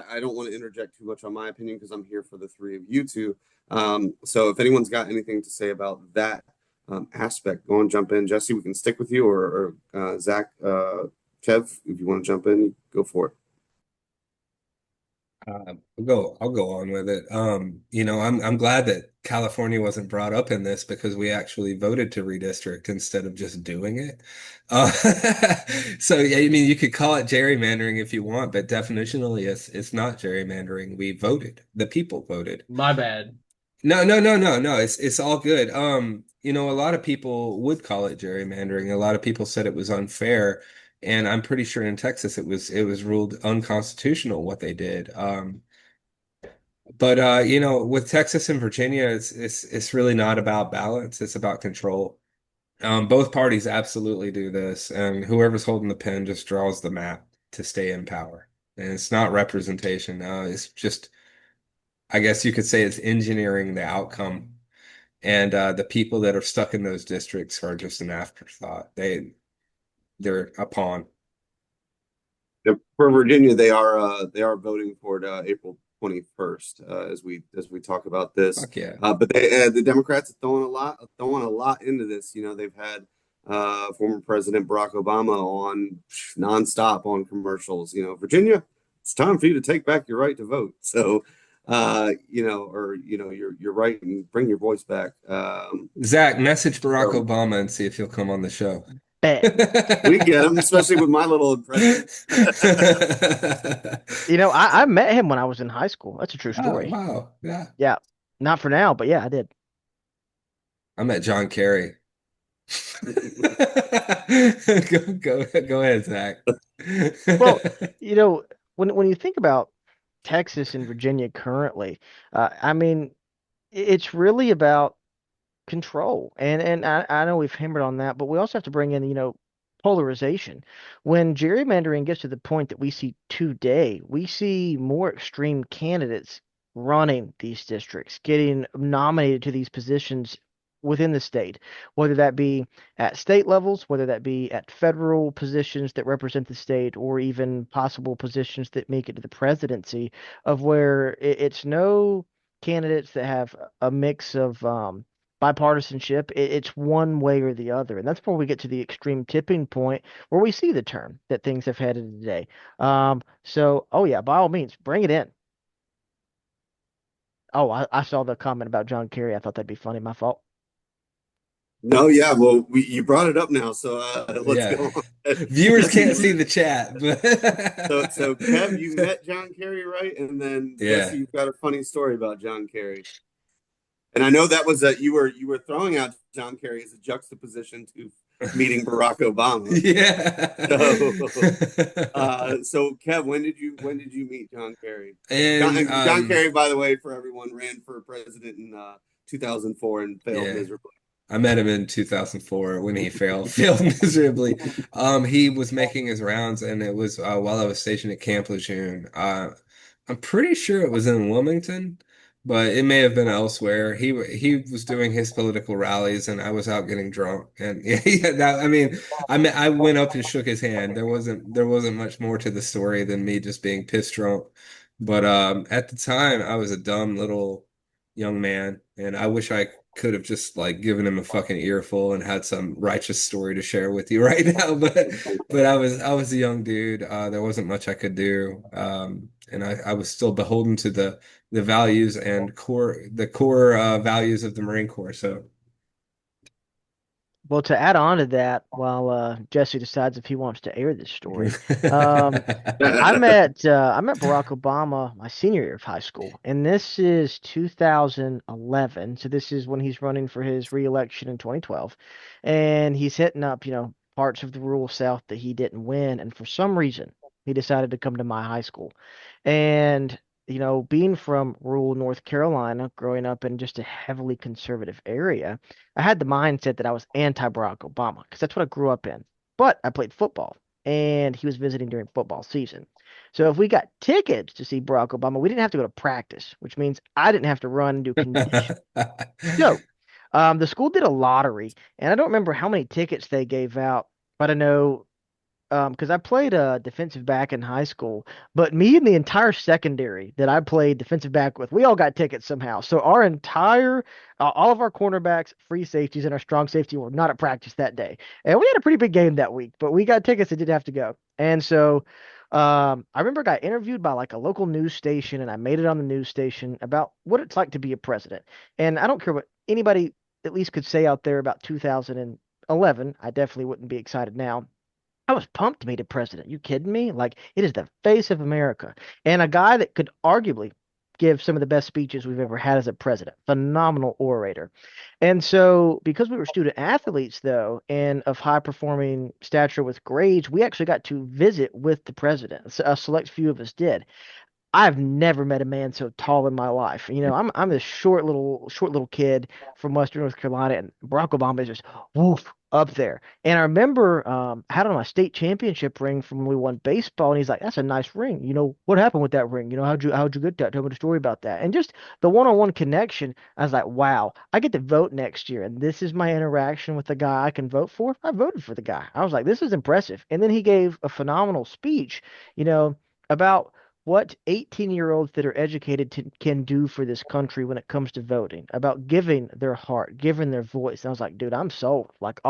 I don't want to interject too much on my opinion because I'm here for the three of you two. So if anyone's got anything to say about that aspect, go and jump in. Jesse, we can stick with you, or Zach, Kev, if you want to jump in, go for it. I'll go on with it. I'm glad that California wasn't brought up in this because we actually voted to redistrict instead of just doing it. Uh, so yeah, I mean, you could call it gerrymandering if you want, but definitionally, it's not gerrymandering. We voted. The people voted. My bad. No, no, no, no, no. It's all good. A lot of people would call it gerrymandering. A lot of people said it was unfair. And I'm pretty sure in Texas it was ruled unconstitutional what they did. But with Texas and Virginia, it's really not about balance, it's about control. Both parties absolutely do this, and whoever's holding the pen just draws the map to stay in power. And it's not representation. It's just, I guess you could say it's engineering the outcome. And the people that are stuck in those districts are just an afterthought. They're a pawn. For Virginia, they are voting for it April 21st as we talk about this. Fuck yeah. But the Democrats are throwing a lot into this. They've had former President Barack Obama on nonstop on commercials. Virginia, it's time for you to take back your right to vote. So, you're right and bring your voice back. Zach, message Barack So Obama and see if he'll come on the show. Bet. we get him, especially with my little impression. I met him when I was in high school. That's a true Oh, story. wow. Yeah. Yeah. Not for now, but yeah, I did. I met John Kerry. Go ahead, Zach. Well, when you think about Texas and Virginia currently, I mean, it's really about control. And I know we've hammered on that, but we also have to bring in, polarization. When gerrymandering gets to the point that we see today, we see more extreme candidates running these districts, getting nominated to these positions within the state, whether that be at state levels, whether that be at federal positions that represent the state, or even possible positions that make it to the presidency, of where it's no candidates that have a mix of bipartisanship. It's one way or the other. And that's where we get to the extreme tipping point where we see the turn that things have headed today. So, oh yeah, by all means, bring it in. Oh, I saw the comment about John Kerry. I thought that'd be funny. My fault. No, yeah, well, you brought it up now, so let's Yeah. go on. Viewers can't see the chat, So Kev, you but met John Kerry, right? And then Jesse, yeah. you've got a funny story about John Kerry. And I know that was that you were throwing out John Kerry as a juxtaposition to meeting Barack Obama. Yeah. So, so Kev, when did you meet John Kerry? John, And John Kerry, by the way, for everyone, ran for president in 2004 and failed yeah. miserably. I met him in 2004 when he failed miserably. He was making his rounds, and it was while I was stationed at Camp Lejeune. I'm pretty sure it was in Wilmington, but it may have been elsewhere. He was doing his political rallies, and I was out getting drunk. And yeah, I mean, I went up and shook his hand. There wasn't much more to the story than me just being pissed drunk. But at the time, I was a dumb little young man, and I wish I could have just like given him a fucking earful and had some righteous story to share with you right now. But I was a young dude. There wasn't much I could do. And I was still beholden to the values and core values of the Marine Corps. So Well, to add on to that, while Jesse decides if he wants to air this story, um, I met Barack Obama my senior year of high school, and this is 2011. So this is when he's running for his reelection in 2012, and he's hitting up, parts of the rural South that he didn't win, and for some reason he decided to come to my high school, and being from rural North Carolina, growing up in just a heavily conservative area, I had the mindset that I was anti-Barack Obama because that's what I grew up in. But I played football, and he was visiting during football season. So if we got tickets to see Barack Obama, we didn't have to go to practice, which means I didn't have to run and do condition. So the school did a lottery, and I don't remember how many tickets they gave out, but I know because I played defensive back in high school, but me and the entire secondary that I played defensive back with, we all got tickets somehow. So all of our cornerbacks, free safeties, and our strong safety were not at practice that day, and we had a pretty big game that week. But we got tickets that didn't have to go, and so I remember I got interviewed by like a local news station, and I made it on the news station about what it's like to be a president. And I don't care what anybody at least could say out there about 2011. I definitely wouldn't be excited now. I was pumped to meet a president. You kidding me? Like, it is the face of America. And a guy that could arguably give some of the best speeches we've ever had as a president. Phenomenal orator. And so, because we were student athletes, though, and of high performing stature with grades, we actually got to visit with the president. A select few of us did. I've never met a man so tall in my life. I'm this short little kid from Western North Carolina, and Barack Obama is just woof up there. And I remember I had on my state championship ring from when we won baseball, and he's like, "That's a nice ring. What happened with that ring? How'd you get that? Tell me the story about that." And just the one-on-one connection, I was like, "Wow, I get to vote next year, and this is my interaction with the guy I can vote for." I voted for the guy. I was like, "This is impressive." And then he gave a phenomenal speech, about what 18-year-olds that are educated can do for this country when it comes to voting, about giving their heart, giving their voice. And I was like, dude, I'm sold. Like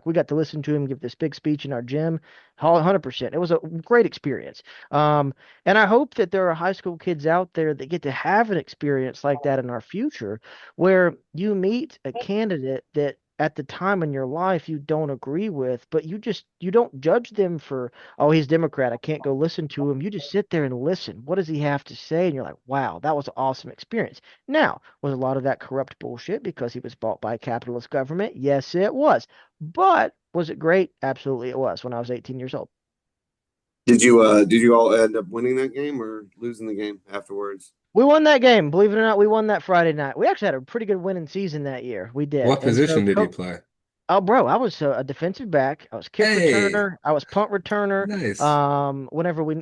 we got to listen to him give this big speech in our gym, 100%. It was a great experience. And I hope that there are high school kids out there that get to have an experience like that in our future, where you meet a candidate that at the time in your life you don't agree with, but you don't judge them for, oh, he's Democrat, I can't go listen to him. You just sit there and listen. What does he have to say? And you're like, wow, that was an awesome experience. Now, was a lot of that corrupt bullshit because he was bought by a capitalist government? Yes, it was. But was it great? Absolutely it was when I was 18 years old. Did you all end up winning that game or losing the game afterwards? We won that game. Believe it or not, we won that Friday night. We actually had a pretty good winning season that year. We did. What And so, position did you play? oh, bro, I was a defensive back. I was kick Hey, returner. I was punt returner. nice. Whenever we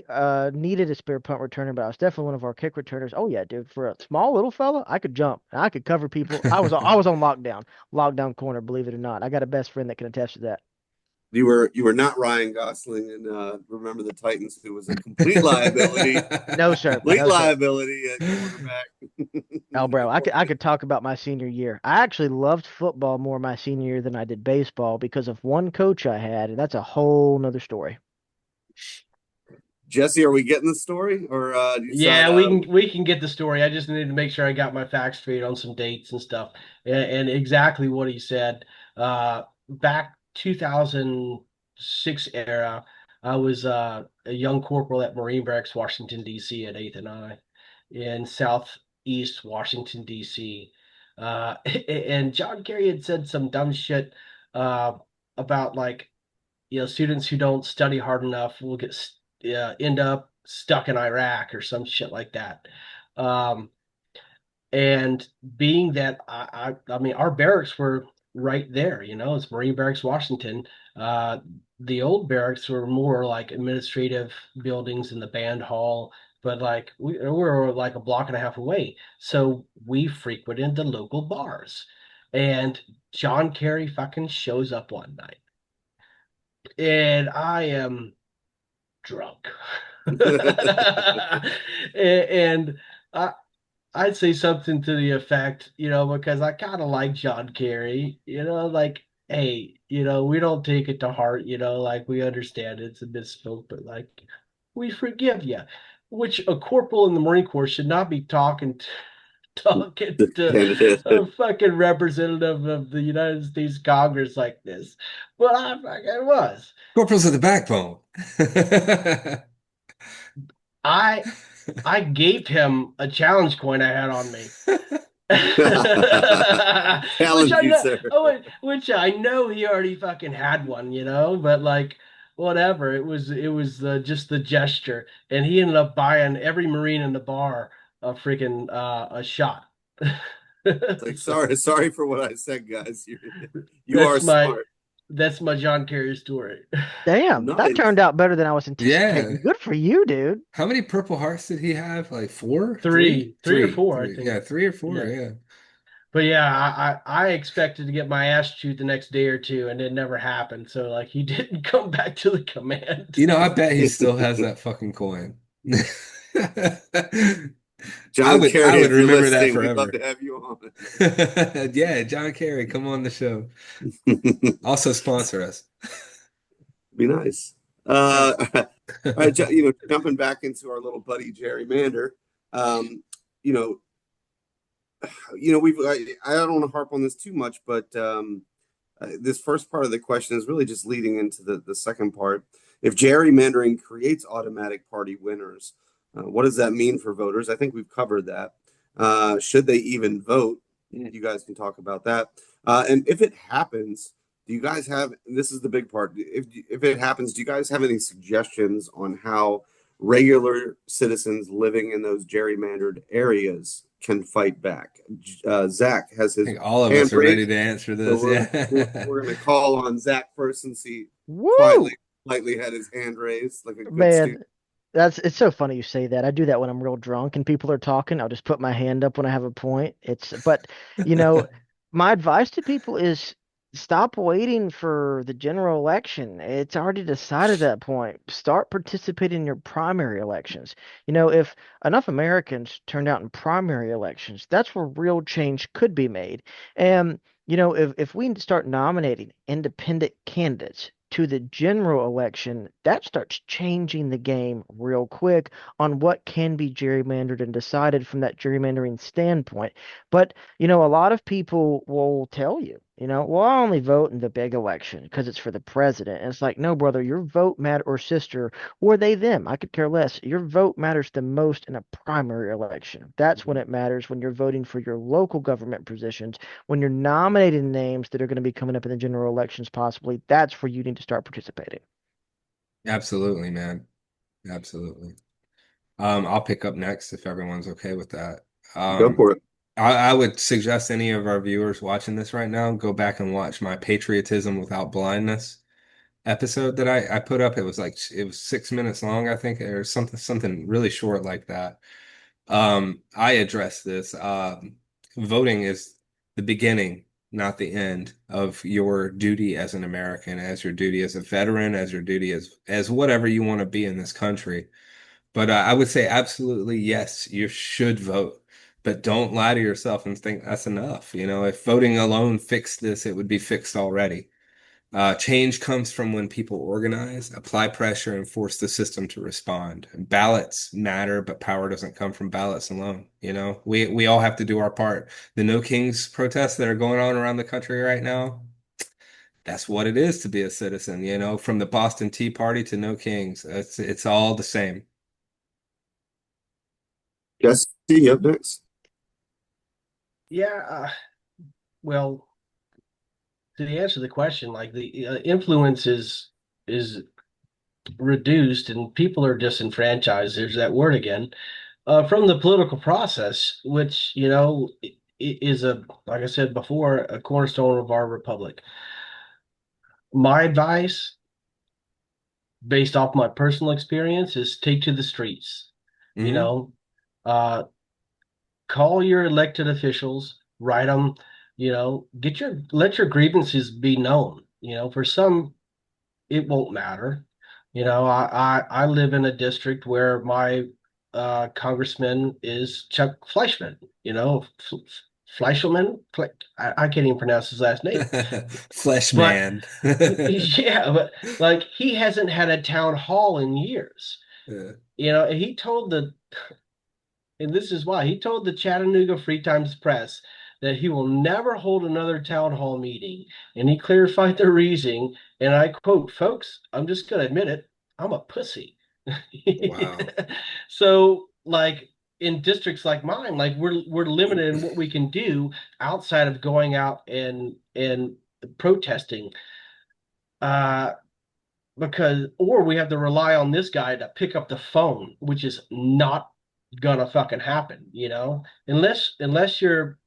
needed a spare punt returner, but I was definitely one of our kick returners. Oh yeah, dude, for a small little fella, I could jump. And I could cover people. I was on lockdown corner. Believe it or not, I got a best friend that can attest to that. You were not Ryan Gosling and Remember the Titans, who was a No sir, complete no sir. liability at quarterback. Oh, bro, I could talk about my senior year. I actually loved football more my senior year than I did baseball because of one coach I had, and that's a whole nother story. Jesse, are we getting the story, or do you decide? Yeah, we can get the story. I just needed to make sure I got my facts straight on some dates and stuff, and exactly what he said. Back 2006 era, I was a young corporal at Marine Barracks, Washington D.C. at 8th and I, in Southeast Washington D.C. And John Kerry had said some dumb shit uh, about like students who don't study hard enough will end up stuck in Iraq or some shit like that. Um, and being that I mean, our barracks were right there, it's Marine Barracks, Washington. Uh, the old barracks were more like administrative buildings in the band hall, but like we were like a block and a half away. So we frequented the local bars. And John Kerry fucking shows up one night. And I am drunk. And I, I'd say something to the effect, because I kind of like John Kerry, like, hey, we don't take it to heart, like we understand it's a misspoke, but like we forgive you. Which a corporal in the Marine Corps should not be talking The to candidate. a fucking representative of the United States Congress like this. But I fucking was. Corporals are the backbone. I I gave him a challenge coin I had on me. Which Challenge I you, know, sir. which I know he already fucking had one, but like whatever. It was just the gesture, and he ended up buying every Marine in the bar a freaking a shot. It's like, sorry for what I said, guys. You are That's my smart. that's my John Kerry story. Damn, that Nice. turned out better than I was anticipating. Yeah. Good for you, dude. How many Purple Hearts did he have? Like four? Three? Three or Three. four, I Three. think. Yeah, three or four. Yeah. Yeah. But yeah, I expected to get my ass chewed the next day or two, and it never happened. So like he didn't come back to the command. I bet he still has that fucking coin. I John would I Kerry, would if you're remember that listening, we'd love forever. to have you on. Yeah, John Kerry, come on the show. Also sponsor us. Be nice. All right, jumping back into our little buddy Gerry Mander. You know, I don't want to harp on this too much, but this first part of the question is really just leading into the second part. If gerrymandering creates automatic party winners, What does that mean for voters? I think we've covered that. Should they even vote? You guys can talk about that. And if it happens, do you guys have, this is the big part, if it happens, do you guys have any suggestions on how regular citizens living in those gerrymandered areas can fight back? Zach has I his think all of hand us are ready raised, to answer so this. we're Yeah. going to call on Zach first since he quietly, Woo! lightly had his hand raised like a good student. Man, it's so funny you say that. I do that when I'm real drunk and people are talking. I'll just put my hand up when I have a point. But you know, my advice to people is stop waiting for the general election. It's already decided at that point. Start participating in your primary elections. If enough Americans turned out in primary elections, that's where real change could be made. And if we start nominating independent candidates to the general election, that starts changing the game real quick on what can be gerrymandered and decided from that gerrymandering standpoint. But, a lot of people will tell you, well, I only vote in the big election because it's for the president. And it's like, no, brother, your vote matter or sister, or they, them, I could care less. Your vote matters the most in a primary election. That's when it matters when you're voting for your local government positions, when you're nominating names that are going to be coming up in the general elections, possibly. That's where you need to start participating. Absolutely, man. Absolutely. I'll pick up next if everyone's okay with that. Go Um, for it. I would suggest any of our viewers watching this right now go back and watch my Patriotism Without Blindness episode that I put up. It was 6 minutes long, I think, or something really short like that. I address this. Voting is the beginning, not the end of your duty as an American, as your duty as a veteran, as your duty as whatever you want to be in this country. But I would say absolutely yes, you should vote. But don't lie to yourself and think that's enough. If voting alone fixed this, it would be fixed already. Change comes from when people organize, apply pressure, and force the system to respond. Ballots matter, but power doesn't come from ballots alone. We all have to do our part. The No Kings protests that are going on around the country right now, that's what it is to be a citizen. From the Boston Tea Party to No Kings, it's all the same. Jesse, you up next? Yeah, well, to answer the question, like the influence is reduced and people are disenfranchised. There's that word again from the political process, which is like I said before, a cornerstone of our republic. My advice, based off my personal experience, is take to the streets. You Hmm. know, uh, call your elected officials, write them. Let your grievances be known. For some it won't matter. I live in a district where my congressman is Chuck Fleischman. Fleischman. I can't even pronounce his last name. Flesh But man. yeah, but like he hasn't had a town hall in years. Yeah. And he told and this is why he told the Chattanooga Free Times Press that he will never hold another town hall meeting. And he clarified the reason. And I quote, folks, I'm just going to admit it. I'm a pussy. Wow. So, like in districts like mine, like we're limited in what we can do outside of going out and protesting. Uh, because or we have to rely on this guy to pick up the phone, which is not gonna fucking happen, unless you're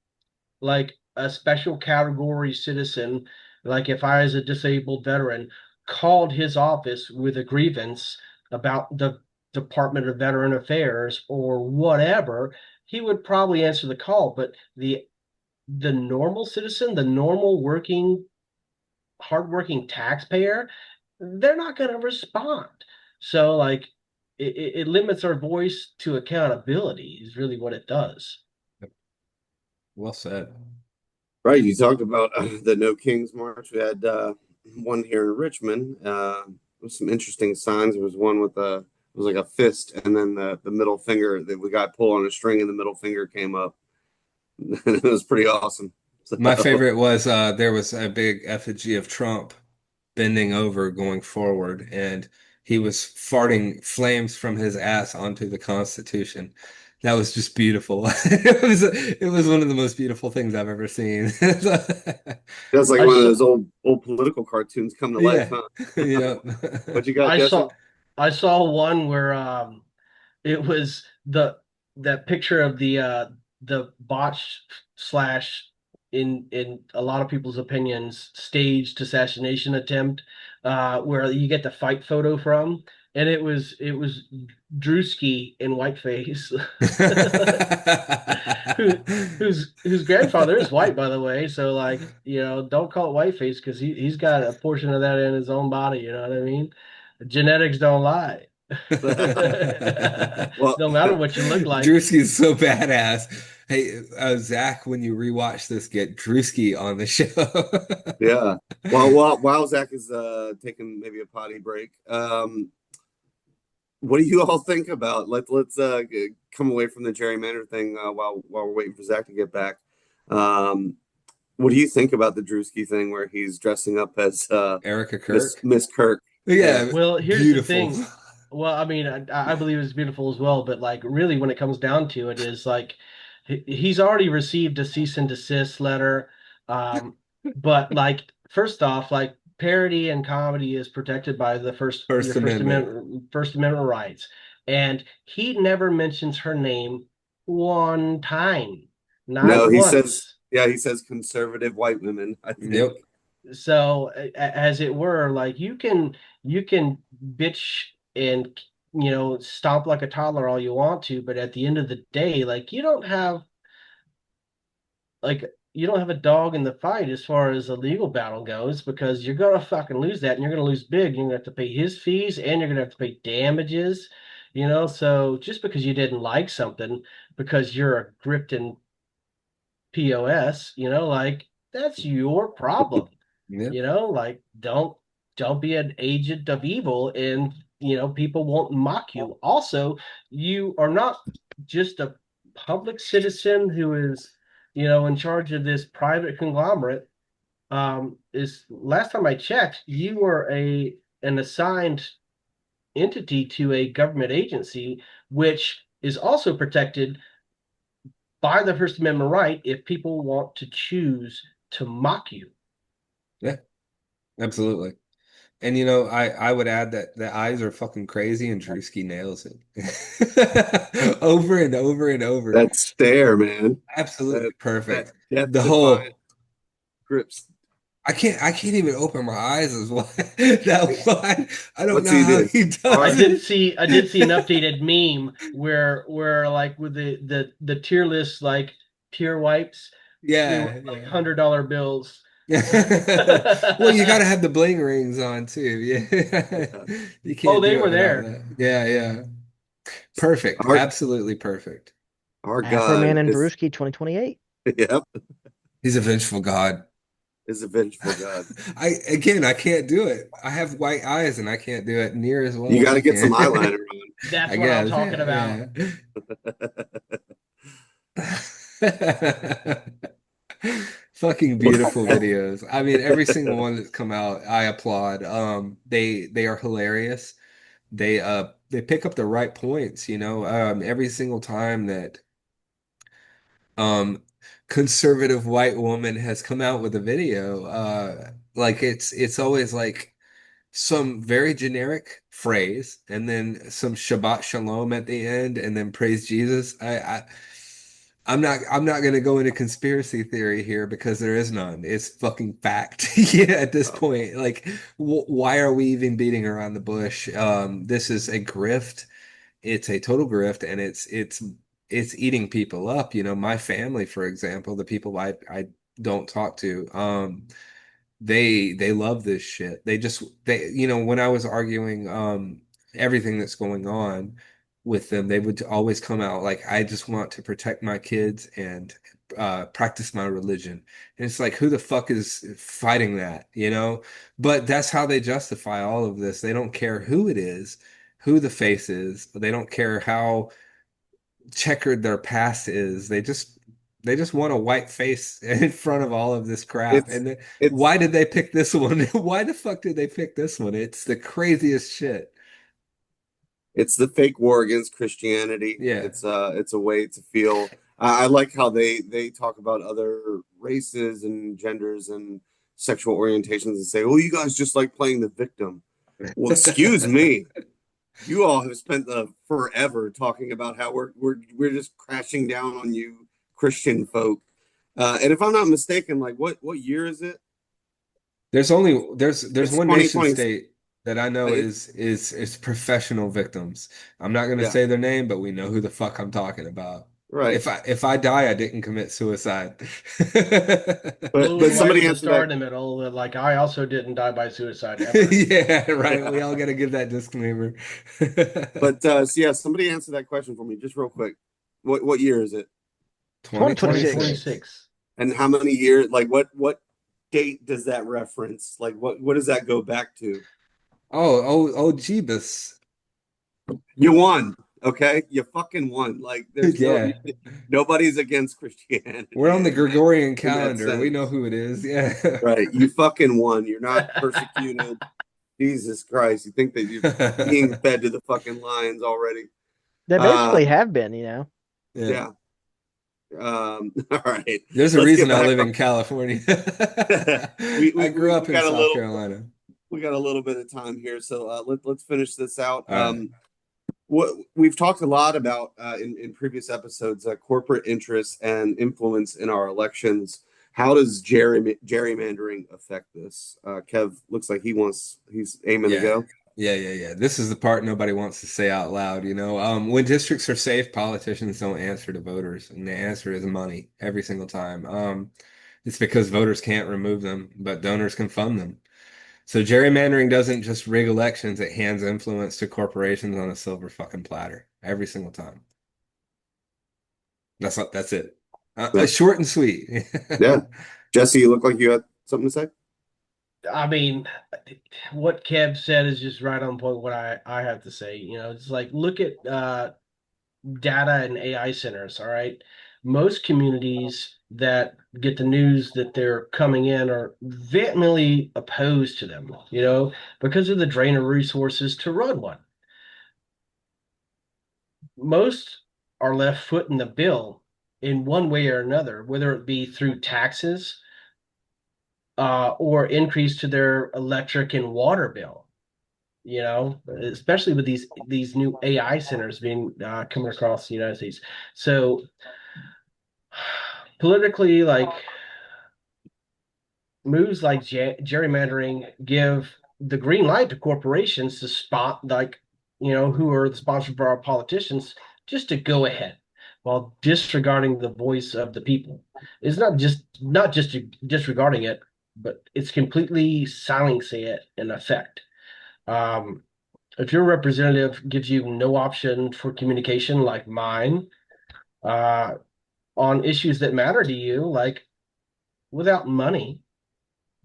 like a special category citizen, like if I as a disabled veteran called his office with a grievance about the Department of Veteran Affairs or whatever, he would probably answer the call. But the normal citizen, the normal working hardworking taxpayer, they're not going to respond. So, like, it limits our voice to accountability, is really what it does. Well said. Right, you talked about the No Kings March. We had one here in Richmond with some interesting signs. There was one with it was like a fist, and then the middle finger. The guy pulled on a string, and the middle finger came up. It was pretty awesome. My So, favorite was there was a big effigy of Trump bending over going forward, and he was farting flames from his ass onto the Constitution. That was just beautiful. It was one of the most beautiful things I've ever seen. That's like I one of saw those old political cartoons come to life, Yeah. huh? Yeah. What you got, I Jesse? saw I saw one where it was that picture of the botched slash in a lot of people's opinions staged assassination attempt where you get the fight photo from, and it was Drewski in whiteface who whose grandfather is white, by the way, so like, don't call it whiteface because he's got a portion of that in his own body, you know what I mean? Genetics don't lie. Well, No matter what you look like. Drewski is so badass. Hey, Zach, when you rewatch this, get Drewski on the show. yeah. Well, while Zach is taking maybe a potty break, what do you all think about? Let's come away from the gerrymander thing while we're waiting for Zach to get back. Um, what do you think about the Drewski thing where he's dressing up as Erica Miss Kirk. Miss Kirk? Yeah. Yeah, Well, here's the beautiful. thing. Well, I mean, I believe it's beautiful as well, but like really when it comes down to it is like he's already received a cease and desist letter. Um, but like first off, like parody and comedy is protected by the first your First First Amendment. Amendment rights. And he never mentions her name one time, not No, he says, once. yeah, he says conservative white women, I think. Yep. So as it were, like you can bitch and stomp like a toddler all you want to, but at the end of the day, like like you don't have a dog in the fight as far as a legal battle goes, because you're gonna fucking lose that, and you're gonna lose big. You're gonna have to pay his fees, and you're gonna have to pay damages. So just because you didn't like something because you're a Gripton POS, like that's your problem. Yep. Like don't be an agent of evil, and people won't mock you. Also, you are not just a public citizen who is in charge of this private conglomerate. Is last time I checked, you were an assigned entity to a government agency, which is also protected by the First Amendment right if people want to choose to mock you. Yeah, absolutely. And I would add that the eyes are fucking crazy and Drewski nails it. Over and over and over. That stare, man. Absolutely That perfect. death The defiant whole grips. I can't even open my eyes as wide that wide. I don't What's know he how do? he All I does right. did it. see I did see an updated meme where like with the tier list, like tier wipes, they were Yeah, like yeah. $100 bills. Well, you gotta have the bling rings on too. Yeah. Yeah. You Oh, can't they do it were without there. that. Yeah, yeah. Perfect. Our Absolutely perfect. our Afro God Man and is Brewski 2028. yep, He's a vengeful God. is a vengeful God. I can't do it. I have white eyes and I can't do it near as well You as got to he get some can. eyeliner That's I what I'm guess. talking about. Yeah, on. yeah. Fucking beautiful videos. I mean, every single one that's come out, I applaud. They are hilarious. They pick up the right points, every single time that um conservative white woman has come out with a video, like it's always like some very generic phrase and then some Shabbat Shalom at the end and then praise Jesus. I'm not going to go into conspiracy theory here because there is none. It's fucking fact. Yeah, at this Oh, point, like why are we even beating around the bush? This is a grift. It's a total grift and it's eating people up. My family, for example, the people I don't talk to, they love this shit. When I was arguing everything that's going on with them, they would always come out like, I just want to protect my kids and practice my religion. And it's like, who the fuck is fighting that? But that's how they justify all of this. They don't care who it is, who the face is. They don't care how checkered their past is. They just want a white face in front of all of this crap. it's Why it's did they pick this one? Why the fuck did they pick this one? It's the craziest shit. It's the fake war against Christianity. Yeah. It's a way to feel. I like how they talk about other races and genders and sexual orientations and say, "Oh, you guys just like playing the victim." Well, excuse me. You all have spent the forever talking about how we're just crashing down on you Christian folk. And if I'm not mistaken, like what year is it? There's It's one nation 2020. state that I know It, is professional victims. I'm not gonna yeah, say their name, but we know who the fuck I'm talking about. right. If I die, I didn't commit suicide. But Ooh, right somebody from the answer that. start in the middle, like I also didn't die by suicide ever. Yeah, right. We all Yeah. gotta give that disclaimer. But so yeah, somebody answer that question for me, just real quick. What year is it? 2026. 2026. 2026. And how many years? Like what date does that reference? Like what does that go back to? Oh, Jeebus. You won. Okay, you fucking won. Like there's no Yeah. nobody's against We're on Christianity the Gregorian in that calendar. We know sense. who it is. Yeah. Right. You fucking won. You're not persecuted. Jesus Christ. You think that you're being fed to the fucking lions already. They Uh basically have been, you know. Yeah. yeah. All right. There's a Let's get reason I back live on. in California. I grew We up in got a South little Carolina. we got a little bit of time here, so let's finish this out. All right. What we've talked a lot about in previous episodes, corporate interests and influence in our elections. How does gerrymandering affect this? Kev looks like he's aiming to Yeah. go. Yeah. This is the part nobody wants to say out loud, you know. When districts are safe, politicians don't answer to voters, and the answer is money every single time. It's because voters can't remove them, but donors can fund them. So gerrymandering doesn't just rig elections, it hands influence to corporations on a silver fucking platter every single time. That's it. Yeah, Short and sweet. yeah. Jesse, you look like you had something to say. I mean, what Kev said is just right on point. What I have to say, it's like look at data and AI centers. All right, most communities that get the news that they're coming in are vehemently opposed to them. Because of the drain of resources to run one. Most are left footing the bill in one way or another, whether it be through taxes or increase to their electric and water bill. Especially with these new AI centers being coming across the United States. So politically, like moves like gerrymandering give the green light to corporations to spot like who are the sponsors for our politicians just to go ahead while disregarding the voice of the people. It's not just disregarding it, but it's completely silencing it in effect. um, if your representative gives you no option for communication like mine uh, on issues that matter to you, like without money,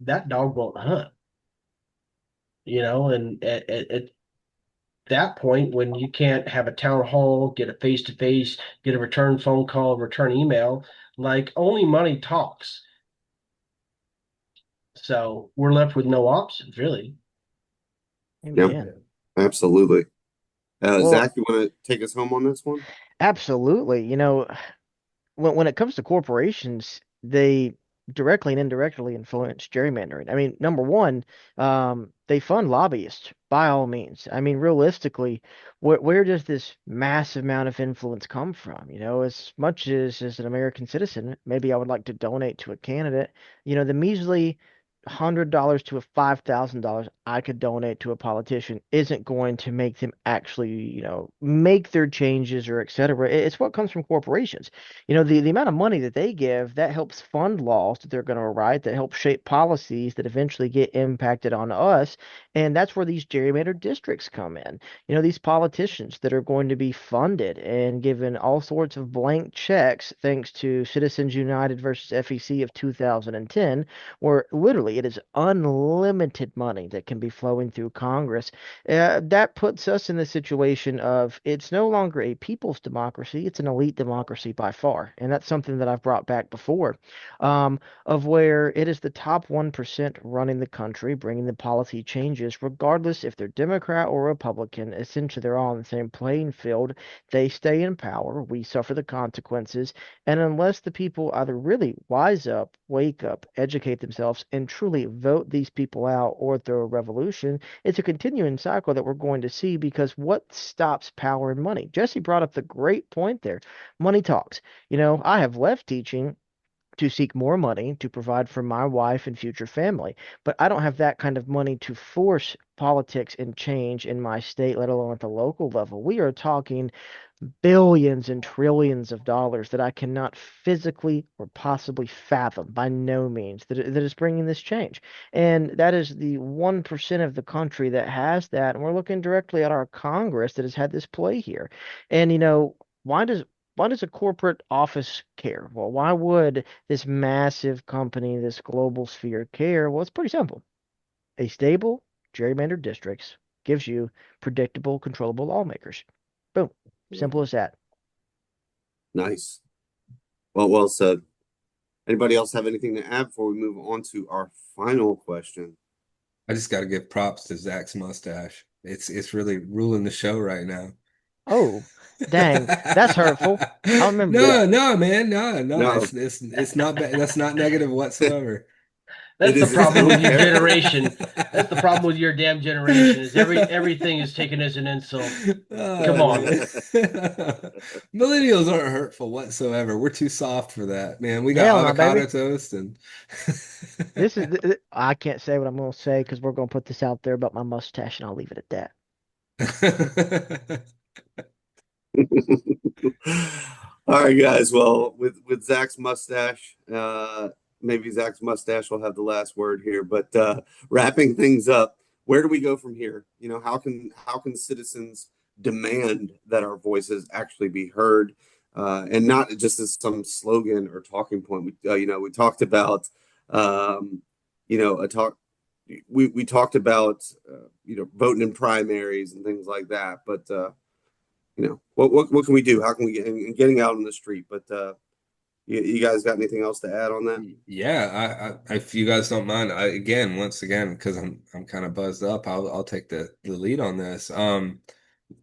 that dog won't hunt. And at that point, when you can't have a town hall, get a face to face, get a return phone call, return email, like only money talks. So we're left with no options, really. Yeah, Amen. absolutely. Well, Zach, you want to take us home on this one? absolutely. When it comes to corporations, they directly and indirectly influence gerrymandering. I mean, number one, they fund lobbyists by all means. I mean, realistically, where does this massive amount of influence come from? As much as an American citizen, maybe I would like to donate to a candidate. The measly $100 to a $5,000 I could donate to a politician isn't going to make them actually, make their changes or et cetera. It's what comes from corporations. The amount of money that they give, that helps fund laws that they're going to write, that help shape policies that eventually get impacted on us. And that's where these gerrymandered districts come in. These politicians that are going to be funded and given all sorts of blank checks thanks to Citizens United versus FEC of 2010, where literally it is unlimited money that can can be flowing through Congress. That puts us in the situation of it's no longer a people's democracy, it's an elite democracy by far. And that's something that I've brought back before, of where it is the top 1% running the country, bringing the policy changes, regardless if they're Democrat or Republican. Essentially, they're all on the same playing field. They stay in power, we suffer the consequences. And unless the people either really wise up, wake up, educate themselves, and truly vote these people out or throw a revolution, it's a continuing cycle that we're going to see because what stops power and money? Jesse brought up the great point there. Money talks. I have left teaching to seek more money to provide for my wife and future family. But I don't have that kind of money to force politics and change in my state, let alone at the local level. We are talking billions and trillions of dollars that I cannot physically or possibly fathom by no means that is bringing this change. And that is the 1% of the country that has that. And we're looking directly at our Congress that has had this play here. And, why does why does a corporate office care? Well, why would this massive company, this global sphere care? Well, it's pretty simple. A stable, gerrymandered districts gives you predictable, controllable lawmakers. Boom. Simple as that. Nice. Well said. Anybody else have anything to add before we move on to our final question? I just got to give props to Zach's mustache. It's really ruling the show right now. Oh, dang. That's hurtful. I'll remember No, that. no, man, no, no. No, It's not bad. That's not negative whatsoever. it That's the is its problem own with your character. generation. That's the problem with your damn generation is everything is taken as an insult. Come Oh, on. man. Millennials aren't hurtful whatsoever. We're too soft for that, man. We got Hell no, avocado baby. toast and I can't say what I'm going to say because we're going to put this out there about my mustache and I'll leave it at that. All right, guys. Well, with Zach's mustache, maybe Zach's mustache will have the last word here. But wrapping things up, where do we go from here? How can citizens demand that our voices actually be heard, and not just as some slogan or talking point? We talked about, um, a talk. We talked about voting in primaries and things like that, but what can we do? How can we get in getting out on the street? But you guys got anything else to add on that? yeah, if you guys don't mind, once again, because I'm kind of buzzed up, I'll take the lead on this.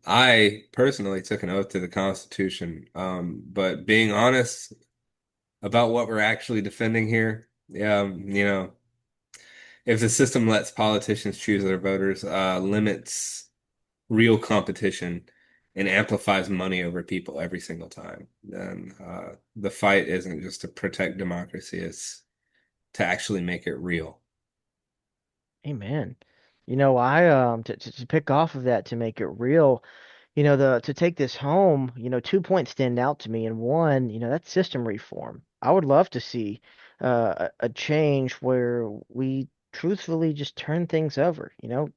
I personally took an oath to the Constitution, but being honest about what we're actually defending here, if the system lets politicians choose their voters, limits real competition and amplifies money over people every single time, then the fight isn't just to protect democracy, it's to actually make it real. Amen. I to pick off of that to make it real, the to take this home, 2 points stand out to me. And one, that's system reform. I would love to see a change where we truthfully just turn things over.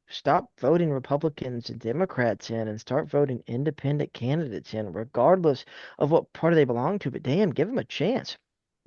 Stop voting Republicans and Democrats in and start voting independent candidates in, regardless of what party they belong to. But damn, give them a chance.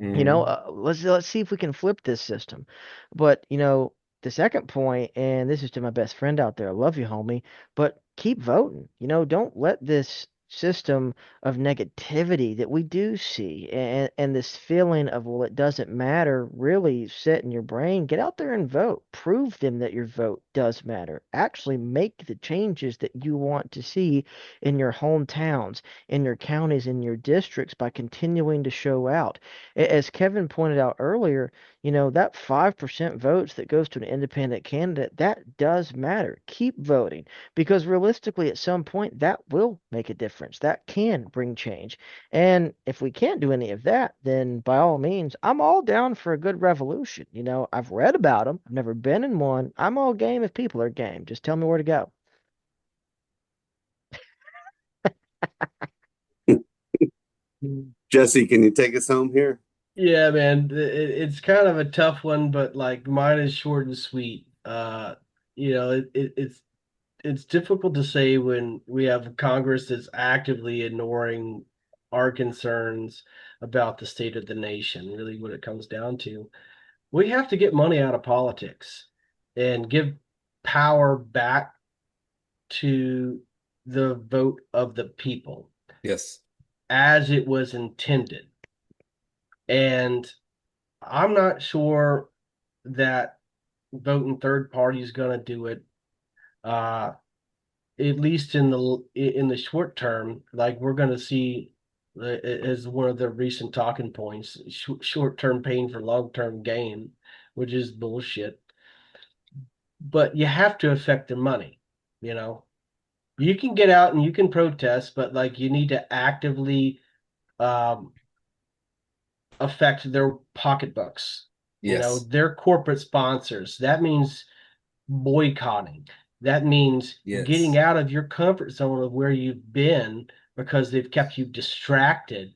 Hmm. Let's see if we can flip this system. But the second point, and this is to my best friend out there, I love you, homie, but keep voting. Don't let this system of negativity that we do see and this feeling of, well, it doesn't matter, really sit in your brain. Get out there and vote. Prove them that your vote does matter. Actually make the changes that you want to see in your hometowns, in your counties, in your districts by continuing to show out. As Kevin pointed out earlier, that 5% votes that goes to an independent candidate, that does matter. Keep voting because realistically, at some point, that will make a difference. That can bring change. And if we can't do any of that, then by all means, I'm all down for a good revolution. I've read about them, I've never been in one. I'm all game if people are game. Just tell me where to go. Jesse, can you take us home here? Yeah, man, it's kind of a tough one, but like mine is short and sweet. It's difficult to say when we have a Congress that's actively ignoring our concerns about the state of the nation, really what it comes down to. We have to get money out of politics and give power back to the vote of the people Yes. as it was intended. And I'm not sure that voting third party is going to do it. Uh, at least in the short term, like we're going to see as one of the recent talking points, short term pain for long term gain, which is bullshit. But you have to affect the money, you know. You can get out and you can protest, but like you need to actively um, affect their pocketbooks, Yes. their corporate sponsors. That means boycotting. That means getting Yes. out of your comfort zone of where you've been because they've kept you distracted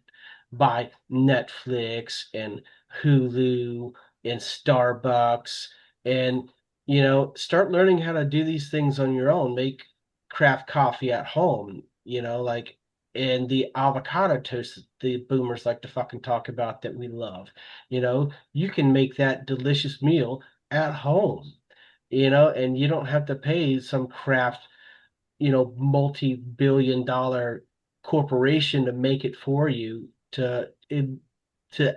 by Netflix and Hulu and Starbucks and start learning how to do these things on your own. Make craft coffee at home, like and the avocado toast that the boomers like to fucking talk about that we love. You can make that delicious meal at home, and you don't have to pay some craft, multi-billion-dollar corporation to make it for you to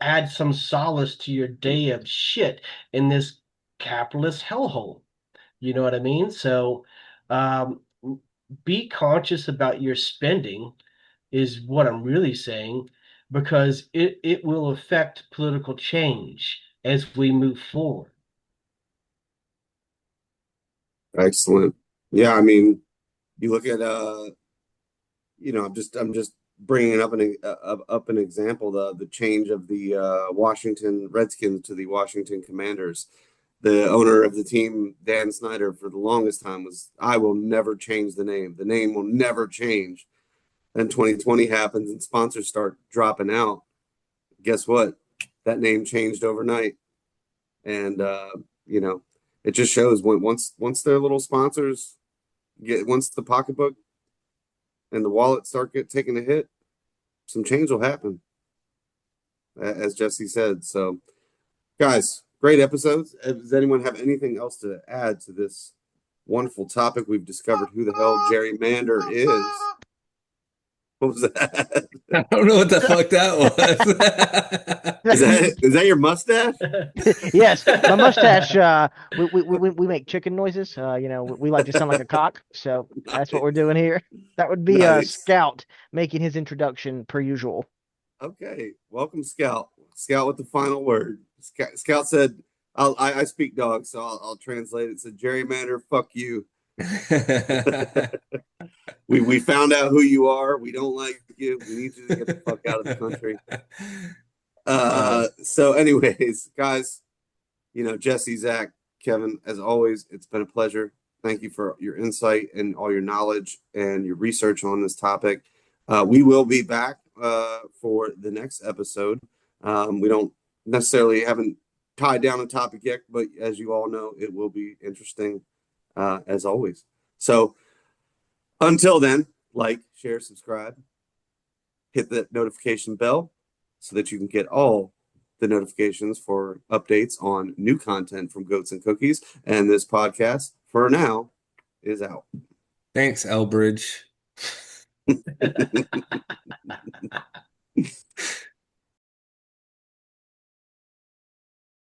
add some solace to your day of shit in this capitalist hellhole. You know what I mean? So, um, be conscious about your spending is what I'm really saying, because it will affect political change as we move forward. Excellent. Yeah, I mean, you look at I'm just bringing up an example, the change of the Washington Redskins to the Washington Commanders. The owner of the team, Dan Snyder, for the longest time was, I will never change the name. The name will never change. Then 2020 happens and sponsors start dropping out. Guess what? That name changed overnight. And you know, it just shows once their little sponsors once the pocketbook and the wallet start taking a hit, some change will happen, as Jesse said. So, guys, great episodes. Does anyone have anything else to add to this wonderful topic? We've discovered who the hell Gerry Mander is. What was that? I don't know what the fuck that was. Is that your mustache? Yes, my mustache. We make chicken noises. We like to sound like a cock, so that's what we're doing here. That would be Nice. Scout making his introduction per usual. Okay, welcome, Scout. Scout with the final word. Scout said, I speak dog, so I'll translate it. It said, Gerrymander, fuck you. We found out who you are. We don't like you. We need you to get the fuck out of the country. So, anyways, guys, Jesse, Zach, Kevin, as always, it's been a pleasure. Thank you for your insight and all your knowledge and your research on this topic. We will be back for the next episode. We don't necessarily haven't tied down a topic yet, but as you all know, it will be interesting as always. So until then, like, share, subscribe, hit the notification bell so that you can get all the notifications for updates on new content from Goats and Cookies. And this podcast, for now, is out. Thanks, Elbridge.